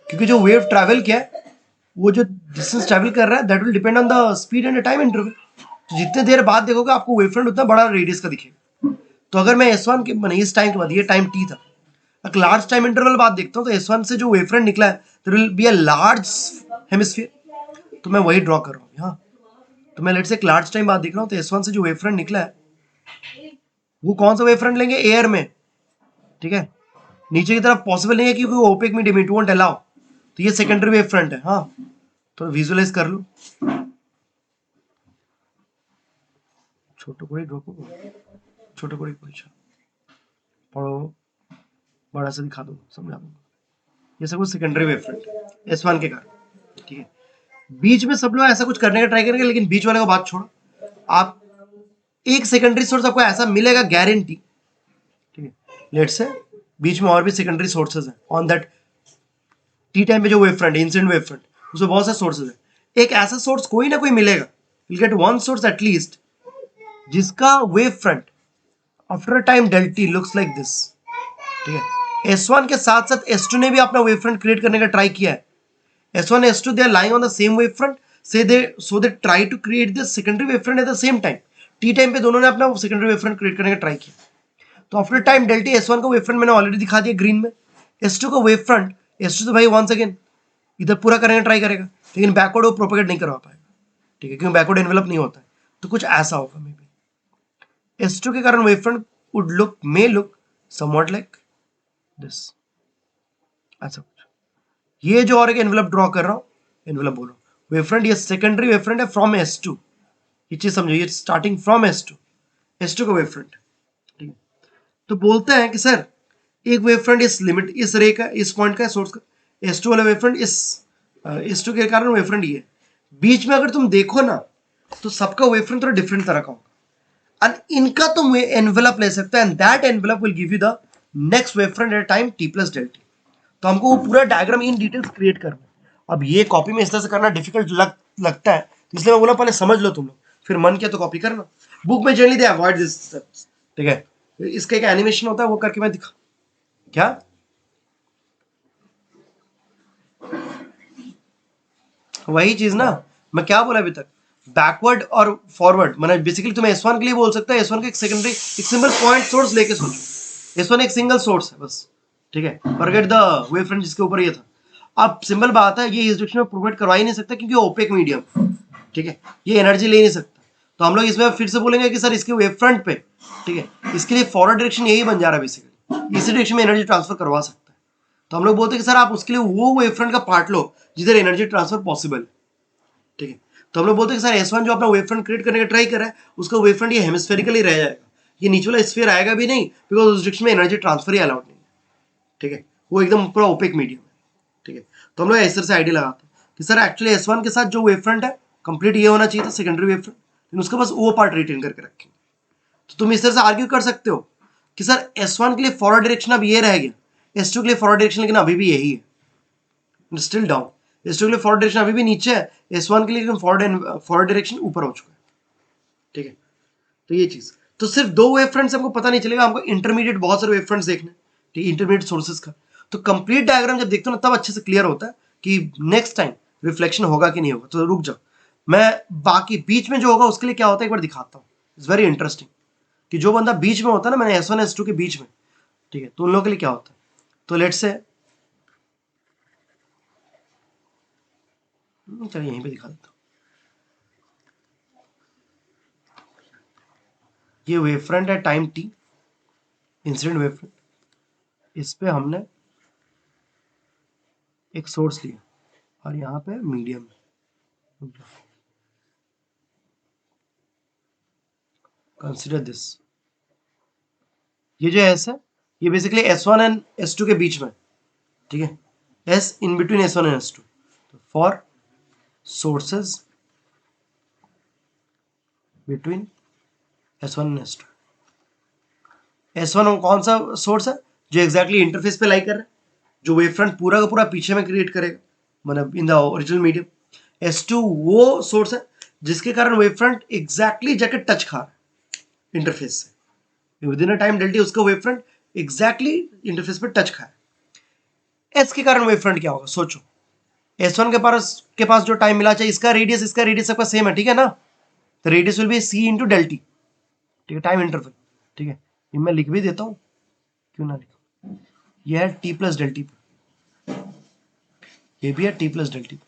क्योंकि जो वेव ट्रैवल किया है, वो जो डिस्टेंस ट्रैवल कर रहा है, that will depend on the speed and time interval. तो जितने देर बाद देखोगे आपको वेव फ्रंट उतना बड़ा रेडियस का दिखेगा। तो अगर मैं S1 के मैंने इस टाइम के बाद, ये टाइम T था, एक लार्ज टाइम इंटरवल बाद देखता हूँ, तो S1 से जो वेव फ्रंट निकला है, there will be a large hemisphere, तो मैं वही ड्रॉ कर रहा हूँ यहाँ। तो मैं लेट से एक लार्ज टाइम बाद देख रहा हूँ, तो S1 से जो वेव फ्रंट निकला है, वो कौन सा वेव फ्रंट लेंगे? एयर में, ठीक है, नीचे की तरफ पॉसिबल नहीं है क्योंकि वो opaque medium, it won't allow. तो ये सेकेंडरी वेव फ्रंट है, हाँ, तो विजुअलाइज कर लो। छोटो को ड्रॉ करो, छोटो को परीक्षा पढ़ो, बड़ा से दिखा दो, समझा दूंगा। ये सब कुछ सेकेंडरी वेव फ्रंट S1 के कारण, ठीक है। बीच में सब लोग ऐसा कुछ करने का ट्राई करेंगे, लेकिन बीच वाले को बात छोड़ो, आप एक सेकेंडरी सोर्स आपको ऐसा मिलेगा गारंटी, ठीक है। लेट्स से बीच में और भी सेकेंडरी सोर्सेज हैं ऑन दैट टी टाइम पे जो wave front, incident wave front, उसमें बहुत सारे सोर्सेज हैं। एक ऐसा सोर्स कोई ना कोई मिलेगा, will get one source at least, जिसका wave front after time delta t looks like this, ठीक है। S1 के साथ साथ S2 ने भी अपना वेव फ्रंट क्रिएट करने का ट्राई किया है। S1 S2 they are lying on the same wave front, so they try to create this secondary wave front at the same time. T time पे दोनों ने अपना सेकेंडरी वेव फ्रंट क्रिएट करने का ट्राई किया। तो आफ्टर टाइम डेल्टी S1 का wave front मैंने ऑलरेडी दिखा दिया ग्रीन में। S2 का वेव फ्रंट, S2 तो भाई वंस अगेन इधर पूरा करने का ट्राई करेगा, लेकिन बैकवर्ड वो प्रोपेगेट नहीं करवा पाएगा, ठीक है, क्योंकि बैकवर्ड एनवेलप नहीं होता है। तो कुछ ऐसा होगा मे बी S2 के कारण wave front would look, may look somewhat like this, ऐसा कुछ। ये जो और एक एनवेलप ड्रॉ कर रहा हूँ, एनवेलप बोलो, वेव फ्रंट, ये सेकेंडरी वेव फ्रंट है फ्रॉम S2, ये चीज समझो, ये स्टार्टिंग फ्रॉम S2 का वेव फ्रंट, ठीक है। तो बोलते हैं कि सर एक वेव फ्रंट इस लिमिट, इस रे का, इस पॉइंट का, सोर्स का, S2 वाला वेव फ्रंट, इस S2 के कारण वेव फ्रंट ये बीच में अगर तुम देखो ना, तो सबका वेव फ्रंट थोड़ा डिफरेंट तरह का होगा, एंड इनका तुम एनवेलप ले सकते हो, and that envelope will give you the next wave front at time T plus delta t. तो हमको वो पूरा डायग्राम इन डिटेल्स क्रिएट करना है। अब ये कॉपी में इस तरह से करना डिफिकल्ट लगता है, तो इसलिए मैं बोला पहले समझ लो तुम लोग, फिर मन किया तो कॉपी करना। बुक में जनरली दे अवॉइड दिस, ठीक है। इसका एक एनिमेशन होता है, वो करके मैं दिखा, क्या वही चीज ना, मैं क्या बोला अभी तक, बैकवर्ड और फॉरवर्ड, मैंने बेसिकली तुम्हें S1 के लिए बोल सकता है, S1 का एक सेकेंडरी, एक सिंगल पॉइंट सोर्स लेके सोचो, S1 एक सिंगल सोर्स है बस, ठीक है, फॉरगेट द वेव फ्रंट जिसके ऊपर ये था। अब सिंपल बात है, ये इस डायरेक्शन में प्रोवाइड करवा ही नहीं सकता क्योंकि ओपेक मीडियम, ठीक है, ये एनर्जी ले नहीं सकता। तो हम लोग इसमें फिर से बोलेंगे कि सर इसके वेव फ्रंट पे, ठीक है, इसके लिए फॉरवर्ड डायरेक्शन यही बन जा रहा है बेसिकली, इसी डायरेक्शन में एनर्जी ट्रांसफर करवा सकता है। तो हम लोग बोलते हैं कि सर आप उसके लिए वो वेव फ्रंट का पार्ट लो जिधर एनर्जी ट्रांसफर पॉसिबल है, ठीक है। तो हम लोग बोलते हैं कि सर S1 जो अपना वेव फ्रंट क्रिएट करने का ट्राई कर रहा है, उसका वेव फ्रंट ये हेमिस्फेरिकली रह जाएगा, ये नीचे वाला स्फीयर आएगा भी नहीं, बिकॉज उस डायरेक्शन में एनर्जी ट्रांसफर ही अलाउड नहीं है, ठीक है, वो एकदम पूरा ओपेक मीडियम है, ठीक है। तो हम लोग इस तरह से आइडिया लगाते हैं कि सर एक्चुअली S1 के साथ जो वेव फ्रंट है कंप्लीट ये होना चाहिए था सेकेंडरी वेव फ्रंट, लेकिन उसका बस वो पार्ट रिटेन करके रखेंगे। तो तुम इस तरह से आर्ग्यू कर सकते हो कि सर S1 के लिए फॉरवर्ड डायरेक्शन अब ये रह गया, S2 के लिए फॉरवर्ड डायरेक्शन लेकिन अभी भी यही है, स्टिल डाउन। S2 के लिए फॉरवर्ड डायरेक्शन अभी भी नीचे है, S1 के लिए फॉरवर्ड डायरेक्शन ऊपर हो चुका है, ठीक है। तो ये चीज, तो सिर्फ दो वेव फ्रंट से हमको पता नहीं चलेगा, हमको इंटरमीडिएट बहुत सारे वेव फ्रंट्स देखने, ठीक है, इंटरमीडिएट सोर्सेज का। तो कंप्लीट डायग्राम जब देखते हो ना तब अच्छे से क्लियर होता है कि नेक्स्ट टाइम रिफ्लेक्शन होगा कि नहीं होगा। तो रुक जाओ, मैं बाकी बीच में जो होगा उसके लिए क्या होता है एक बार दिखाता हूँ। इट्स वेरी इंटरेस्टिंग कि जो बंदा बीच में होता है ना, मैंने S1 S2 के बीच में, ठीक है, तो उन लोगों के लिए क्या होता है। तो लेट्स से चलिए यहीं पे दिखा देता हूँ। ये वेव फ्रंट है time t, incident wave front, इस पे हमने एक सोर्स लिया और यहाँ पे मीडियम, कंसिडर दिस, ये जो S है ये बेसिकली S1 एंड S2 के बीच में, ठीक है, S in between S1 and S2 for sources between S1 and S2। S1 कौन सा सोर्स है जो एग्जैक्टली इंटरफेस पे लाई कर रहा है, जो वेव फ्रंट पूरा का पूरा पीछे में क्रिएट करेगा, मतलब in the original medium. S2 वो सोर्स है जिसके कारण वेव फ्रंट एग्जैक्टली जाके टच खा रहा है इंटरफेस से, with in a time delta उसका वेव फ्रंट एग्जैक्टली इंटरफेस पे टच खाया। S के कारण वेव फ्रंट क्या होगा सोचो, S1 के पास जो टाइम मिला चाहिए, इसका रेडियस सबका सेम है, ठीक है ना, तो radius will be C into del t, ठीक है, टाइम इंटरवल, ठीक है, ये मैं लिख भी देता हूँ, क्यों ना लिखूं, ये है T प्लस डेल टी, ये भी है T प्लस डेल टी,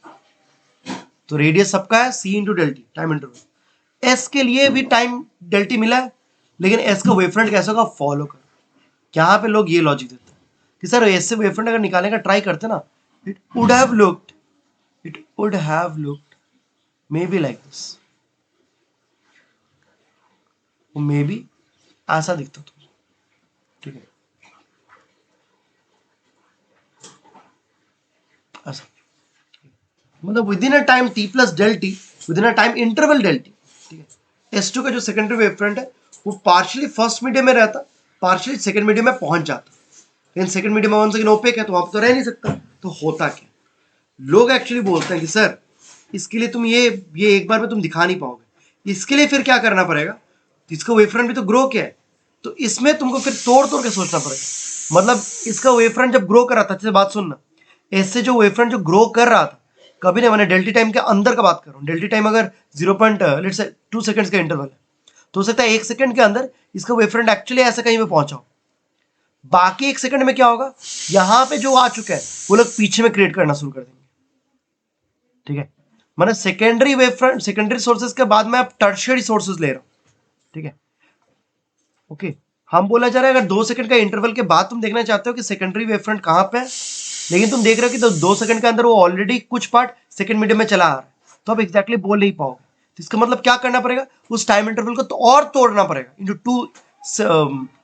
तो रेडियस सबका है C into del t, time interval. S के लिए भी टाइम डेल टी मिला है, लेकिन S का वेव फ्रंट कैसा होगा फॉलो करो। यहाँ पे लोग ये लॉजिक देते हैं कि सर S से वेव फ्रंट अगर निकालने का ट्राई करते ना, it would have looked may be like this, may be ऐसा दिखता था, ठीक है, ऐसा, मतलब within a time T plus del t, within a time interval del t, ठीक है। S2 का जो सेकेंडरी वेव फ्रंट है वो पार्शियली फर्स्ट मीडियम में रहता, पार्शियली सेकेंड मीडियम में पहुंच जाता, लेकिन सेकेंड मीडियम में 1 सेकेंड ओपेक है तो वहां पर तो रह नहीं सकता। तो होता क्या, लोग एक्चुअली बोलते हैं कि सर इसके लिए तुम ये एक बार में तुम दिखा नहीं पाओगे, इसके लिए फिर क्या करना पड़ेगा, इसका वेव फ्रंट भी तो ग्रो किया है, तो इसमें तुमको फिर तोड़ तोड़ के सोचना पड़ेगा। मतलब इसका वेव फ्रंट जब ग्रो कर रहा था, अच्छे से बात सुनना, इससे जो वेव फ्रंट जो ग्रो कर रहा था, कभी नहीं, मैंने डेल्टी टाइम के अंदर का बात कर रहा हूँ, डेल्टी टाइम अगर 0.2 सेकंड्स का इंटरवल है तो हो सकता है 1 सेकंड के अंदर इसका वेव फ्रंट एक्चुअली ऐसा कहीं पे पहुंचा हो, बाकी 1 सेकंड में क्या होगा, यहां पे जो आ चुका है वो लोग पीछे में क्रिएट करना शुरू कर देंगे, ठीक है। मैंने secondary wave front, secondary sources के बाद में आप टर्शियरी सोर्सेज ले रहा हूं, ठीक है, ओके। हम बोला जा रहा है अगर 2 सेकंड का इंटरवल के बाद तुम देखना चाहते हो कि सेकेंडरी वेव फ्रंट कहां पे है, लेकिन तुम देख रहे हो कि तो 2 सेकंड के अंदर वो ऑलरेडी कुछ पार्ट सेकंड मीडियम में चला आ रहा है, तो आप एग्जैक्टली बोल नहीं पाओगे। तो इसका मतलब क्या करना पड़ेगा, उस टाइम इंटरवल को तो और तोड़ना पड़ेगा इनटू 2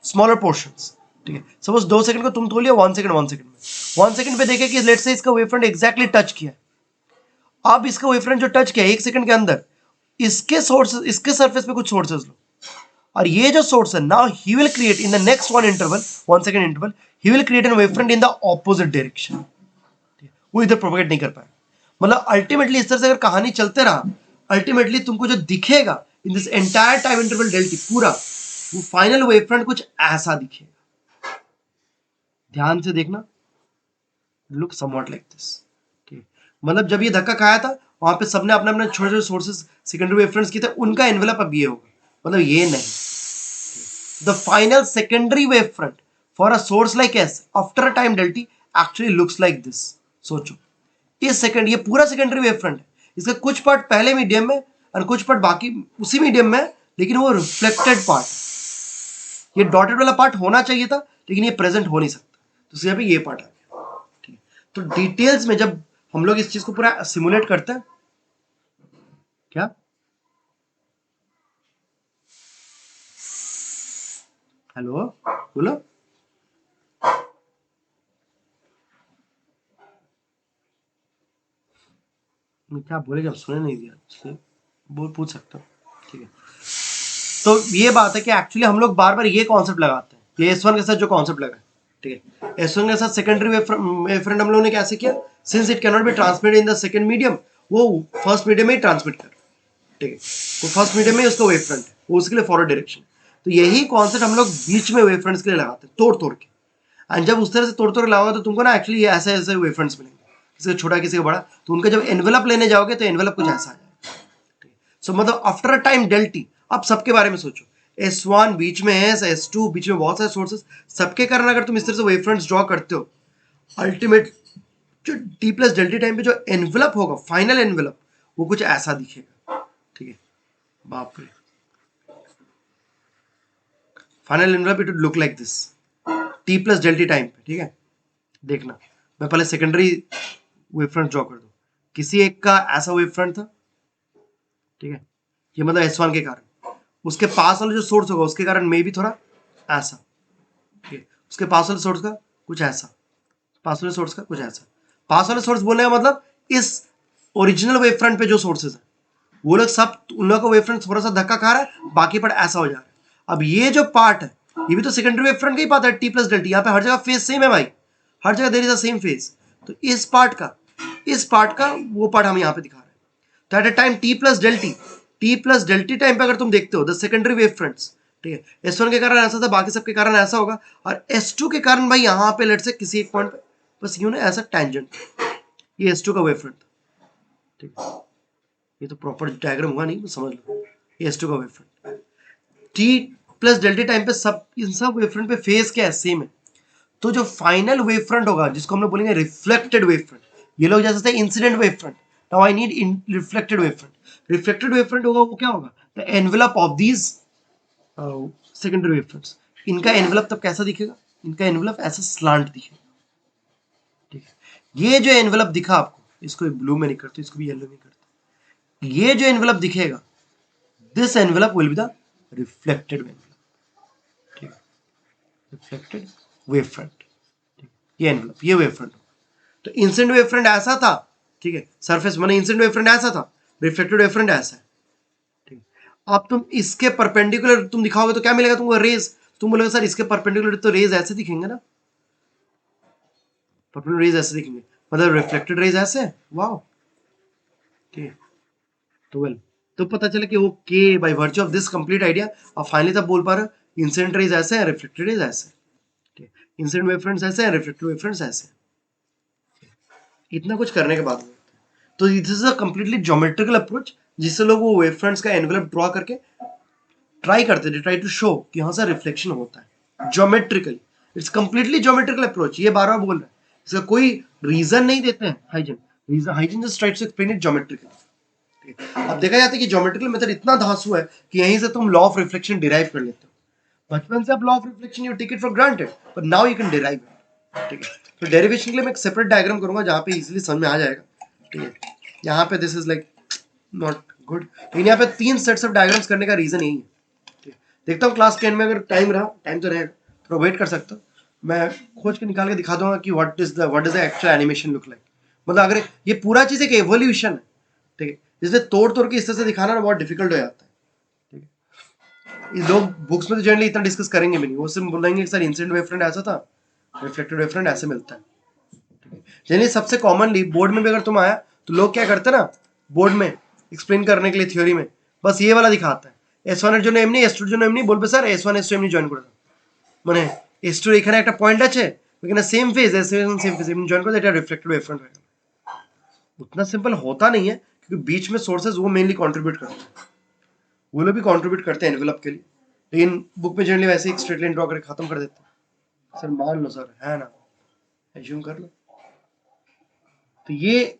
स्मॉलर पोर्शंस, ठीक है। सपोज 2 सेकंड को तुम तोड़ लिया 1 सेकंड में, 1 सेकंड पे देखे कि लेट्स से इसका वेव फ्रंट एग्जैक्टली टच किया, अब इसका वेव फ्रंट जो टच किया 1 सेकंड के अंदर, इसके सोर्सेज, इसके सरफेस पे कुछ सोर्सेज लो, और ये जो सोर्स है now he will create in the next one interval, 1 second interval, he will create an wave front in the opposite direction, वो इधर प्रोपेगेट नहीं कर पाए। मतलब अल्टीमेटली इस तरह से अगर कहानी चलते रहा, अल्टीमेटली तुमको जो दिखेगा in this entire time interval delta t पूरा, वो फाइनल वेव फ्रंट कुछ ऐसा दिखेगा, ध्यान से देखना, लुक समवॉट लाइक दिस, ठीक। मतलब जब ये धक्का खाया था वहां पे सबने अपने अपने छोटे छोटे सोर्सेज सेकेंडरी वेव फ्रंट्स किए थे, उनका एनवेलप अब ये होगा, मतलब ये नहीं, the final secondary wave front for a source like S after a time delta t actually looks like this. सोचो इस सेकंड, ये पूरा सेकेंडरी वेव फ्रंट है, इसका कुछ पार्ट पहले मीडियम में और कुछ पार्ट बाकी उसी मीडियम में, लेकिन वो रिफ्लेक्टेड पार्ट, ये डॉटेड वाला पार्ट होना चाहिए था लेकिन ये प्रेजेंट हो नहीं सकता, तो यहाँ पे ये पार्ट आ गया। ठीक है, तो डिटेल्स में जब हम लोग इस चीज को पूरा सिमुलेट करते हैं, क्या हेलो बोलो, मैं क्या बोले जब सुने नहीं दिया, बोल पूछ सकता हूँ। ठीक है, तो ये बात है कि एक्चुअली हम लोग बार बार ये कॉन्सेप्ट लगाते हैं, ये S1 के साथ जो कॉन्सेप्ट लगा है, ठीक है, S1 के साथ सेकेंडरी वेवफ्रंट हम लोगों ने कैसे किया, since it can not be transmitted in the second medium, वो फर्स्ट मीडियम में ही ट्रांसमिट कर, ठीक है, वो फर्स्ट मीडियम में उसका वेवफ्रंट है, वो उसके लिए फॉरवर्ड डायरेक्शन। तो यही कॉन्सेप्ट हम लोग बीच में वेवफ्रंट्स के लिए लगाते हैं, तोड़ तोड़ के, एंड जब उस तरह से तोड़ तोड़ लगाओगे तो तुमको ना एक्चुअली ऐसे ऐसे वेवफ्रंट्स मिलेंगे, किसी का छोटा किसी का बड़ा, तो उनका जब एनवेलप लेने जाओगे तो एनवेलप कुछ ऐसा आ जाएगा। सो मतलब आफ्टर अ टाइम डेल्टी, अब सबके बारे में सोचो, S1 बीच में है, S2 बीच में बहुत सारे सोर्सेस, सबके कारण अगर तुम इस तरह से वेवफ्रंट्स ड्रॉ करते हो, अल्टीमेट जो टी प्लस डेल्टी टाइम पे जो एनवेलप होगा, फाइनल एनवेलप, वो कुछ ऐसा दिखेगा। ठीक है, बाप रे, final envelope it would look like this T plus delta t time पे। ठीक है, देखना, मैं पहले सेकेंडरी वेवफ्रंट ड्रॉ कर दूं, किसी एक का ऐसा वेवफ्रंट था, ठीक है, ये मतलब S1 के कारण, उसके पास वाला जो सोर्स होगा उसके कारण मे भी थोड़ा ऐसा, ठीक है, उसके पास वाले सोर्स का कुछ ऐसा, पास वाले सोर्स का कुछ ऐसा, पास वाले सोर्स बोलने का मतलब इस ओरिजिनल वेवफ्रंट पे जो सोर्सेज है वो लोग सब, उन लोगों का वेवफ्रंट थोड़ा सा धक्का खा रहा है, बाकी पार्ट ऐसा हो जा रहा है। अब ये जो पार्ट है ये भी तो सेकेंडरी वेवफ्रंट का ही पार्ट है, टी प्लस डेल्टी, यहाँ पे हर जगह फेज सेम है भाई, हर जगह there is the same phase, तो इस पार्ट का वो पार्ट हम यहाँ पे दिखा रहे हैं। तो at a time T plus delta t time पे अगर तुम देखते हो द सेकेंडरी वेव फ्रंट्स, ठीक है, S1 के कारण ऐसा था, बाकी सबके कारण ऐसा होगा, और S2 के कारण भाई यहाँ पे लेट से किसी एक पॉइंट पे बस यूं ना ऐसा टेंजेंट, ये S2 का वेव फ्रंट, ठीक है, ये तो प्रॉपर डायग्राम हुआ नहीं, समझ लो, ये S2 का wave front, T plus delta t time पे सब इन सब वेव फ्रंट पे फेज क्या है, सेम है। तो जो फाइनल वेव फ्रंट होगा जिसको हम लोग बोलेंगे रिफ्लेक्टेड वेव फ्रंट, ये लोग जैसे incident wave front, now I need reflected wave front, reflected wave front होगा वो क्या होगा, the envelope of these secondary wave fronts, इनका एनवेलप तब कैसा दिखेगा, इनका एनवेलप ऐसा स्लांट दिखेगा। ठीक है, ये जो एनवेलप दिखा आपको, इसको ब्लू में नहीं करते, इसको भी येलो में करते, ये जो एनवेलप दिखेगा, this envelope will be the reflected envelope, ठीक है, रिफ्लेक्टेड वेव फ्रंट, ये एनवेलप, ये वेव फ्रंट। तो इंसिडेंट वेव फ्रंट ऐसा था, ठीक है, सरफेस माने इंसिडेंट वेव फ्रंट ऐसा था, रिफ्लेक्टेड वेव फ्रंट ऐसा है, ठीक है। अब तुम इसके परपेंडिकुलर तुम दिखाओगे तो क्या मिलेगा तुमको, रेज, तुम बोलोगे सर इसके परपेंडिकुलर तो रेज ऐसे दिखेंगे ना, परपेंडिकुलर रेज ऐसे दिखेंगे, मतलब रिफ्लेक्टेड रेज ऐसे, वाओ, ठीक है, तो वेल, तो पता चला कि okay by virtue of this complete idea अब फाइनली तब बोल पा रहे हो इंसिडेंट रेज ऐसे है, रिफ्लेक्टेड रेज ऐसे, ठीक है, इंसिडेंट वेव फ्रंट्स ऐसे है, रिफ्लेक्टेड वेव फ्रंट्स ऐसे, इतना कुछ करने के बाद, तो this is a completely geometrical approach जिससे लोग वो वेव फ्रंट्स का एनवेलप ड्रॉ करके ट्राई करते थे, ट्राई टू शो कि यहाँ से रिफ्लेक्शन होता है geometrically, it's completely geometrical approach, ये बार बार बोल रहे हैं, इसका कोई रीजन नहीं देते हैं Huygens, Huygens just try to explain it geometrically. अब देखा जाता है कि ज्योमेट्रिकल मेथड इतना धांसू है कि यहीं से तुम लॉ ऑफ रिफ्लेक्शन डिराइव कर लेते हो, बचपन से आप law of reflection you take it for granted, but now you can derive it, ठीक है, तो डेरिवेशन के लिए मैं एक सेपरेट डायग्राम करूंगा जहाँ पे इजीली समझ में आ जाएगा, ठीक है, यहाँ पे this is like not good, लेकिन यहाँ पे 3 सेट्स ऑफ डायग्राम्स करने का रीजन यही है, ठीक है, देखता हूँ क्लास 10 में अगर टाइम रहा, टाइम तो रहेगा, थोड़ा वेट कर सकता हूँ, मैं खोज के निकाल के दिखा दूंगा कि what is the actual animation look like, मतलब अगर ये पूरा चीज एक एवोल्यूशन है, ठीक है, इसलिए तोड़ तोड़ के इस तरह से दिखाना ना बहुत डिफिकल्ट हो जाता है, ठीक है, ये लोग बुक्स में तो जनरली इतना डिस्कस करेंगे भी नहीं, वो सिर्फ बोलेंगे सर इंसिडेंट वेव फ्रंट ऐसा था, रिफ्लेक्टेड वेव फ्रंट ऐसे मिलता है, ठीक है, जनरली सबसे कॉमनली बोर्ड में भी अगर तुम आया तो लोग क्या करते हैं ना, बोर्ड में एक्सप्लेन करने के लिए थ्योरी में बस ये वाला दिखाता है, S1 এর জন্য এমনি S2 এর জন্য এমনি বলবে স্যার S1 S2 এমনি জয়েন করে দাও, মানে S2 এখানে একটা পয়েন্ট আছে ওখানে সেম ফেজ S1 সেম ফেज এমনি জয়েন করে এটা रिफ्लेक्टेड वेव फ्रंट হয়ে গেল, उतना सिंपल होता नहीं है क्योंकि बीच में सोर्सेज वो मेनली कंट्रीब्यूट करते हैं, वो लोग भी कंट्रीब्यूट करते हैं एनवेलप के लिए, लेकिन बुक में जनरली वैसे एक स्ट्रेट लाइन ड्रॉ करके खत्म कर देते हैं, सर मान लो सर है ना, एज्यूम कर लो, तो ये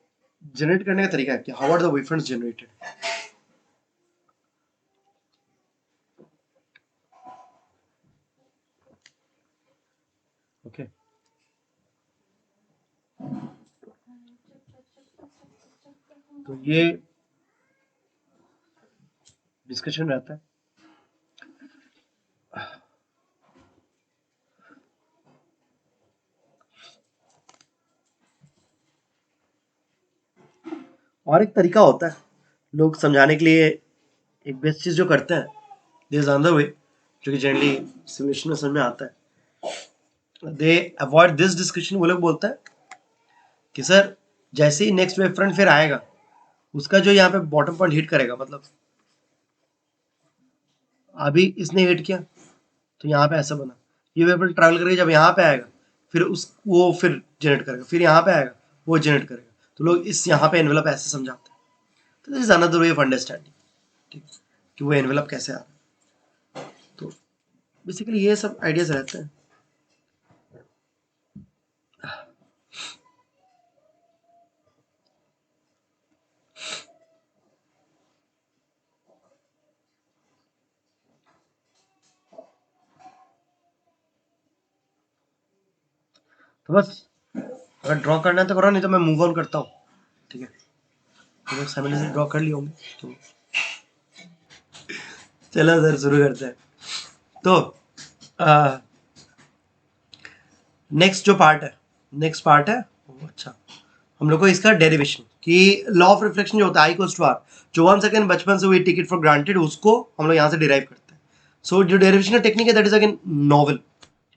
जनरेट करने का तरीका है कि how are the wave fronts generated, okay तो ये डिस्कशन रहता है। और एक तरीका होता है लोग समझाने के लिए, एक बेस्ट चीज जो करते हैं, दिस अनदर वे जो कि जनरली सिमुलेशन में समझ में आता है। दे अवॉइड दिस डिस्कशन। वो लोग बोलते हैं कि सर जैसे ही नेक्स्ट वेव फ्रंट फिर आएगा उसका जो यहाँ पे बॉटम पॉइंट हिट करेगा, मतलब अभी इसने हिट किया तो यहाँ पे ऐसा बना, ये वेव फ्रंट ट्रैवल करके जब यहाँ पे आएगा फिर उस वो फिर जनरेट करेगा, फिर यहाँ पे आएगा वो जनरेट करेगा। तो लोग इस यहाँ पे एनवेलप ऐसे समझाते हैं। तो this is another way of understanding, ठीक, कि वो एनवेलप कैसे आ रहा है। तो बेसिकली ये सब आइडियाज रहते हैं। तो बस अगर ड्रॉ करना है तो करो, नहीं तो मैं मूव ऑन करता हूँ, ठीक है। तो लोग साइमल्टेनियसली ड्रॉ कर लिए होंगे, तो चलो सर शुरू करते हैं। तो नेक्स्ट जो पार्ट है, नेक्स्ट पार्ट है अच्छा, हम लोग को इसका डेरिवेशन कि लॉ ऑफ रिफ्लेक्शन जो होता है I=R, जो 1 सेकंड बचपन से we take it for granted, उसको हम लोग यहाँ से डिराइव करते हैं। सो जो डेरिवेशन टेक्निक है that is again novel,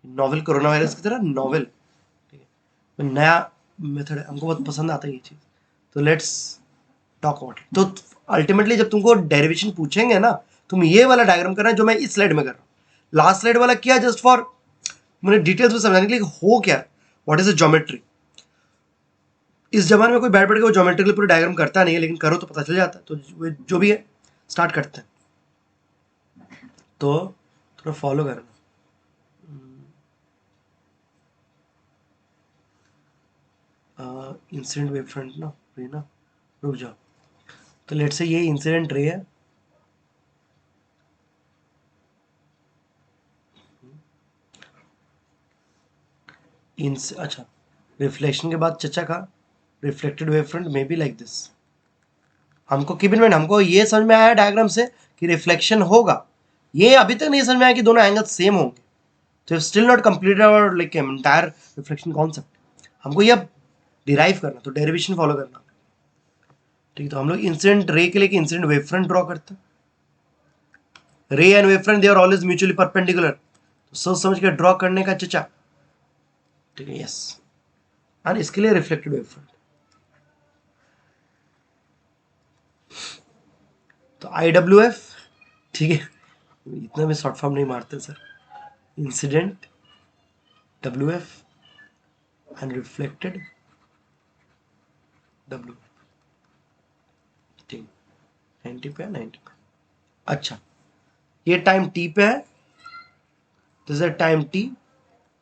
novel corona virus की तरह नॉवल, नया मेथड है, हमको बहुत पसंद आता है ये चीज। तो लेट्स टॉक अबाउट इट। तो अल्टीमेटली जब तुमको डेरिवेशन पूछेंगे ना, तुम ये वाला डायग्राम करना है जो मैं इस स्लाइड में कर रहा हूँ। लास्ट स्लाइड वाला किया जस्ट फॉर मुझे डिटेल्स में समझाने के लिए हो क्या, व्हाट इज अ ज्योमेट्री। इस जमाने में कोई बैठ बैठ के वो ज्योमेट्रिकल पूरी डायग्राम करता नहीं है, लेकिन करो तो पता चल जाता है। तो जो भी है स्टार्ट करते हैं। तो थोड़ा फॉलो करना। इंसिडेंट वेव फ्रंट ना, ये ना, रुक जाओ। तो लेट से ये इंसिडेंट रे है, अच्छा रिफ्लेक्शन के बाद चचा का reflected wave front may be like this. हमको कीप इन माइंड, हमको ये समझ में आया डायग्राम से कि रिफ्लेक्शन होगा, ये अभी तक नहीं समझ में आया कि दोनों एंगल सेम होंगे। तो स्टिल नॉट कंप्लीटेड और लाइक एंटायर रिफ्लेक्शन कॉन्सेप्ट, हमको ये डिराइव करना, तो डेरिवेशन फॉलो करना, ठीक है। तो हम लोग इंसिडेंट रे के लिए इंसिडेंट वेव फ्रंट ड्रॉ करते हैं। Ray and wave front they are always mutually perpendicular, तो सोच समझ के ड्रॉ करने का चचा, ठीक है। यस, और इसके लिए रिफ्लेक्टेड वेव फ्रंट, तो IWF, ठीक है। इतना भी शॉर्ट फॉर्म नहीं मारते sir. Incident WF and reflected W, ठीक, 90 पे 90 पे। अच्छा ये टाइम t पे है, this is time t,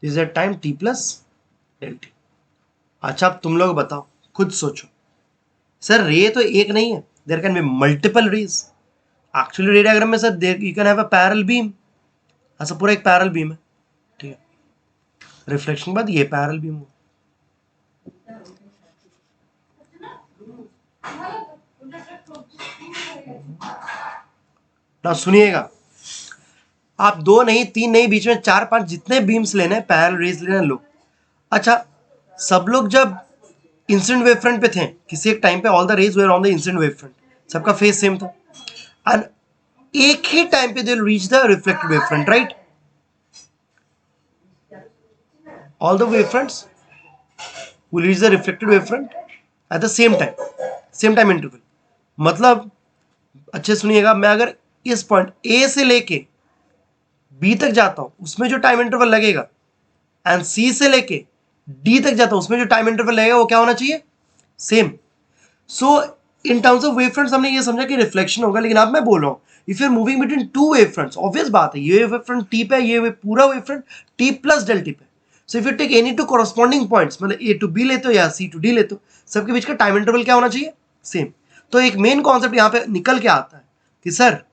this is time t plus del t. अच्छा अब तुम लोग बताओ, खुद सोचो, सर रे तो एक नहीं है, there can be multiple rays. Actually ray diagram में sir you can have a parallel beam, ऐसा पूरा एक पैरेलल बीम है, ठीक है। रिफ्लेक्शन के बाद ये पैरेलल बीम हो, ना सुनिएगा, आप 2 नहीं 3 नहीं, बीच में 4-5 जितने बीम्स लेने, पैरेलल रेज लेने लो। अच्छा सब लोग जब इंसिडेंट वेव फ्रंट पे थे, किसी एक टाइम पे all the rays were on the incident wave front, सबका फेस सेम था, एंड एक ही टाइम पे they will reach the reflected wave front, right. All the wave fronts will reach the reflected wave front at the same time, same time interval. मतलब अच्छे सुनिएगा, मैं अगर इस पॉइंट ए से लेके बी तक जाता हूं उसमें जो टाइम इंटरवल लगेगा, एंड सी से लेके डी तक जाता हूं उसमें जो टाइम इंटरवल लगेगा वो क्या होना चाहिए, same. So in terms of wave fronts हमने ये समझा कि रिफ्लेक्शन होगा, लेकिन अब मैं बोल रहा हूं if you are moving between two wave fronts, obvious बात है ये वेव फ्रंट टी पे, ये पूरा wave front T plus del T पे। So if you take any two corresponding points, मतलब ए टू बी लेते हो या सी टू डी लेते हो, सबके बीच का टाइम इंटरवल क्या होना चाहिए, सेम। तो एक मेन कॉन्सेप्ट यहां पे निकल के आता है कि सर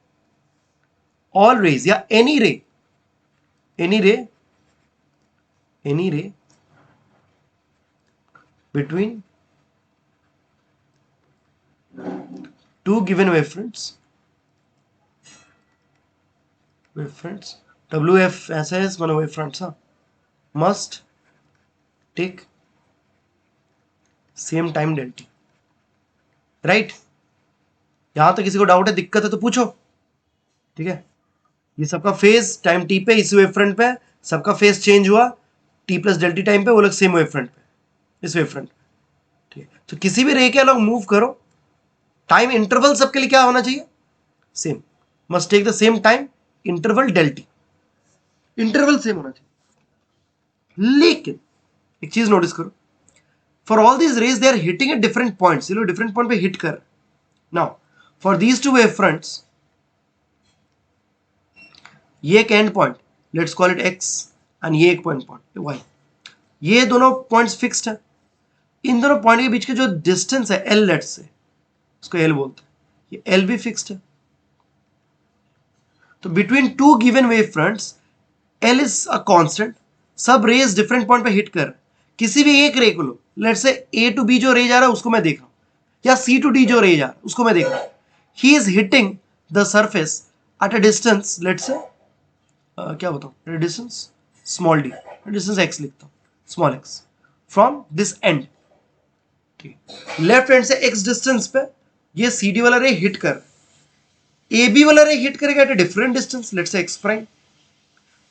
ऑल रेज या any ray any ray between two given wavefronts WF ऐसा है मानो वेवफ्रंट्स, हाँ, must take same time delta t, right. यहां तो किसी को डाउट है, दिक्कत है तो पूछो, ठीक है। ये सबका फेज टाइम टी पे, इस वेव फ्रंट पे सबका फेज चेंज हुआ टी प्लस डेल्टी टाइम पे, वो लोग सेम वेव फ्रंट पे, इस वेव फ्रंट पे, ठीक है। तो किसी भी रे के अलग मूव करो, टाइम इंटरवल सबके लिए क्या होना चाहिए, same, must take the same time interval delta t, interval same होना चाहिए। लेकिन एक चीज नोटिस करो, for all these rays they are hitting at different points, ये लोग डिफरेंट पॉइंट पे हिट कर। Now for these two wave fronts, ये एक end point, let's call it X, and ये एक पॉइंट वाई, ये दोनों पॉइंट्स फिक्स्ड है। इन दोनों पॉइंट के बीच के जो डिस्टेंस है एल, लेट्स से उसको एल बोलते हैं, ये एल भी फिक्स्ड है। तो between two given wave fronts L is a constant, सब रेज डिफरेंट पॉइंट पे हिट कर, किसी भी एक रे को लो, let's say A to be जो रे जा रहा है उसको मैं देख रहा हूं, या सी टू डी जो रे जा रहा है उसको मैं देख रहा हूं, he is hitting the surface at a distance, let's say क्या बताऊं distance, small d, distance x लिखता हूं, small x, from this end, ठीक, लेफ्ट हैंड से एक्स डिस्टेंस पे ये सी डी वाला रे हिट कर, ए बी वाला रे हिट करेगा at a different distance, let's say x prime,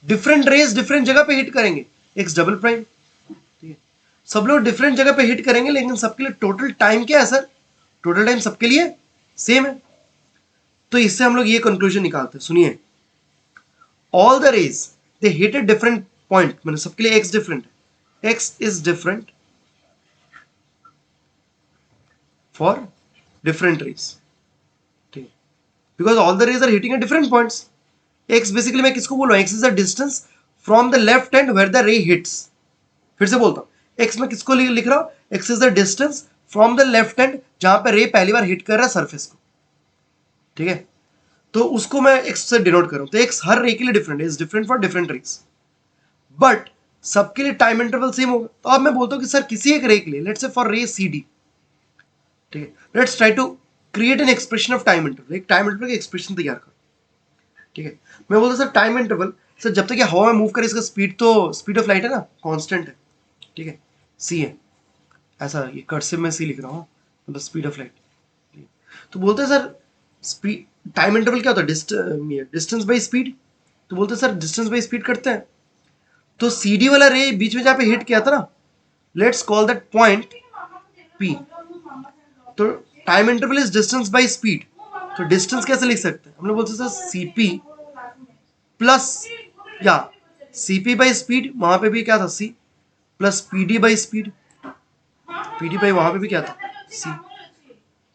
different rays different जगह पे हिट करेंगे, एक्स डबल प्राइम, ठीक है। सब लोग डिफरेंट जगह पे हिट करेंगे, लेकिन सबके लिए टोटल टाइम क्या है सर, टोटल टाइम सबके लिए सेम है। तो इससे हम लोग ये कंक्लूजन निकालते हैं, सुनिए, all the rays they hit at different point, मतलब सबके लिए एक्स डिफरेंट है, x is different for different rays, ठीक है, because all the rays are hitting at different points. X basically मैं किसको बोल रहा हूं, x is the distance from the left hand where the ray hits, फिर से बोलता हूं, एक्स में किसको लिख रहा हूं, x is the distance from the left hand जहां पे रे पहली बार हिट कर रहा है सरफेस को, ठीक है, तो उसको मैं एक्स से डिनोट कर रहा हूं। तो एक्स हर रे के लिए डिफरेंट है, is different for different rays, but सबके लिए टाइम इंटरवल सेम होगा। तो अब मैं बोलता हूं कि सर किसी एक रे के लिए, लेट्स से फॉर रे सी डी, ठीक है, let's try to create an expression of time interval, एक टाइम इंटरवल की एक्सप्रेशन तैयार करो, ठीक है। मैं बोलता सर टाइम इंटरवल, सर जब तक ये हवा में मूव करे इसका स्पीड, तो स्पीड ऑफ लाइट है ना कांस्टेंट है, ठीक है, सी है, ऐसा ये कर्सिव में सी लिख रहा हूँ, मतलब स्पीड ऑफ लाइट। तो बोलते हैं सर स्पीड टाइम इंटरवल क्या होता है, डिस्टेंस बाई स्पीड, तो बोलते हैं सर डिस्टेंस बाई स्पीड करते हैं। तो सी डी वाला रे बीच में जहाँ पे हिट किया था ना, let's call that point P, तो time interval is distance by speed, तो डिस्टेंस कैसे लिख सकते हैं, हम लोग बोलते हैं सर सी पी प्लस, या सी पी बाई स्पीड, वहां पे भी क्या था C, plus P D by speed, P D by वहां पे भी क्या था सी,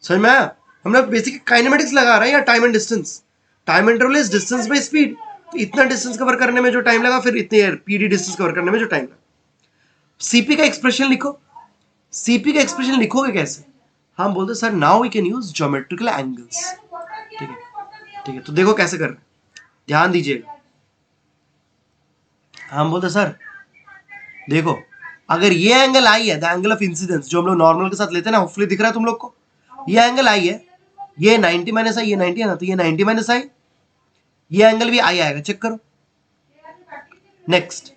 समझ में आया। हम लोग बेसिक काइनेमेटिक्स लगा रहे हैं या time and distance, time interval is distance by speed, तो इतना डिस्टेंस कवर करने में जो टाइम लगा, फिर इतने पीडी डिस्टेंस कवर करने में जो टाइम लगा। सीपी का एक्सप्रेशन लिखो, सीपी का एक्सप्रेशन लिखोगे कैसे, हम बोलते sir now we can use geometrical angles, ठीक है, ठीक है। तो देखो कैसे कर रहे हैं, ध्यान दीजिएगा, हम बोलते सर देखो, अगर ये एंगल आई है, द एंगल ऑफ इंसिडेंस जो हम लोग नॉर्मल के साथ लेते हैं ना, होपफुली दिख रहा है तुम लोग को, ये एंगल आई है, ये 90 माइनस आई, ये 90 है ना, तो ये 90 माइनस आई, ये एंगल भी आई आएगा, चेक करो। नेक्स्ट,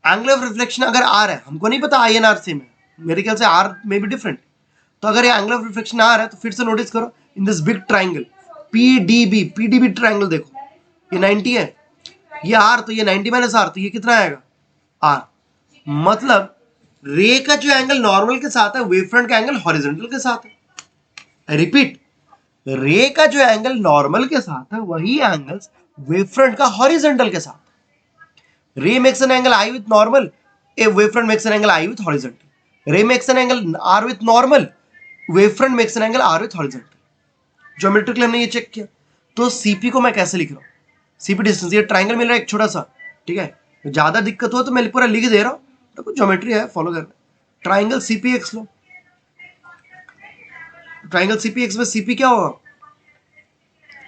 एंगल ऑफ रिफ्लेक्शन अगर आर है, हमको नहीं पता आई एन आर सेम है, मेरे ख्याल से आर में भी डिफरेंट, तो अगर ये एंगल ऑफ रिफ्लेक्शन आर है, तो फिर से नोटिस करो in this big triangle PDB triangle, देखो ये 90 है, ये आर, तो ये 90 माइनस आर, तो ये कितना आएगा आर, मतलब रे का जो एंगल नॉर्मल के साथ है, वेव फ्रंट का एंगल हॉरिजॉन्टल के साथ है। रिपीट, रे का जो एंगल नॉर्मल के साथ है, वही एंगल वेव फ्रंट का हॉरिजॉन्टल के साथ। Ray makes an angle i with normal, a wave front makes an angle i with horizontal, ray makes an angle r with normal, wave front makes an angle r with horizontal. Geometrically हमने ये check किया। तो CP को मैं कैसे लिख रहा हूँ, सीपी डिस्टेंस, ये ट्राइंगल मिल रहा है एक छोटा सा, ठीक है, ज्यादा दिक्कत हो तो मैं पूरा लिख दे रहा हूँ, तो कुछ ज्योमेट्री है फॉलो करना। ट्राइंगल सीपी एक्स लो, ट्राइंगल सीपी एक्स में सीपी क्या होगा,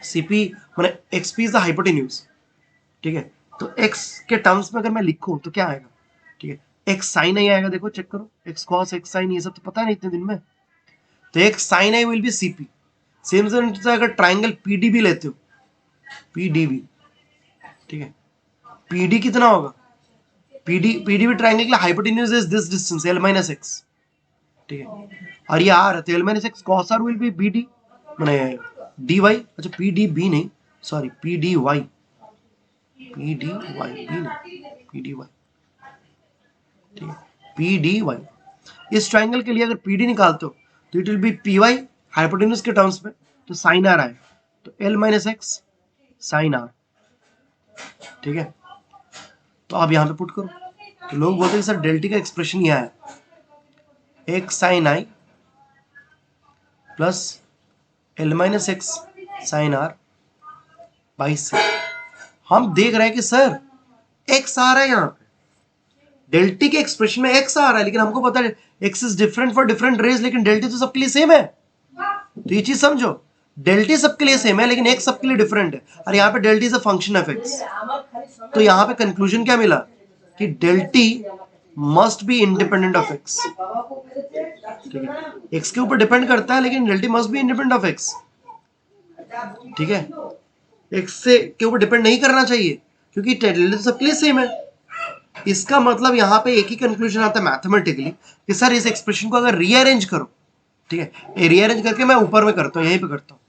सीपी मैंने एक्सपी इज द हाइपोटेन्यूज, ठीक है, तो एक्स के टर्म्स में अगर मैं लिखूं तो क्या आएगा, ठीक है, एक्स साइन आई आएगा, देखो चेक करो, एक्स कॉस एक्स साइन, ये सब तो पता है नहीं इतने दिन में। तो x sine i will be CP. Same से अगर ट्राइंगल पीडी भी लेते हो, पीडीबी, ठीक है, पीडी कितना होगा, पीडी भी ट्राइंगल के लिए hypotenuse is this distance l minus x, ठीक है, और ये आर है तो l minus x cos r will be BD मैंने डी वाई, अच्छा पी डी बी नहीं, sorry P D Y, P D Y B नहीं, पी डी वाई, ठीक है, पी डी वाई। इस ट्राइंगल के लिए अगर पी डी निकालते हो तो it will be P Y hypotenuse के टर्म्स में, तो साइन आर आए, तो l minus x sine r, ठीक है। तो आप यहां पे पुट करो, तो लोग बोलते हैं सर डेल्टी का एक्सप्रेशन यह है, x sine i plus l minus x sine r by c. हम देख रहे हैं कि सर एक्स आ रहा है यहाँ पे, डेल्टी के एक्सप्रेशन में एक्स आ रहा है, लेकिन हमको पता है x is different for different rays, लेकिन डेल्टी तो सबके लिए सेम है। तो ये चीज समझो, डेल्टी सबके लिए सेम है लेकिन एक्स सबके लिए डिफरेंट है, और यहाँ पे del t is a function of x. तो यहाँ पे कंक्लूजन क्या मिला कि del t must be independent of x, ठीक है, एक्स के ऊपर डिपेंड करता है लेकिन del t must be independent of x, ठीक है, एक्स से के ऊपर डिपेंड नहीं करना चाहिए क्योंकि डेल्टी तो सबके लिए सेम है। इसका मतलब यहाँ पे एक ही कंक्लूजन आता है मैथमेटिकली कि सर इस एक्सप्रेशन को अगर रीअरेंज करो, ठीक है, रीअरेंज करके मैं ऊपर में करता हूँ, यहीं पे करता हूँ,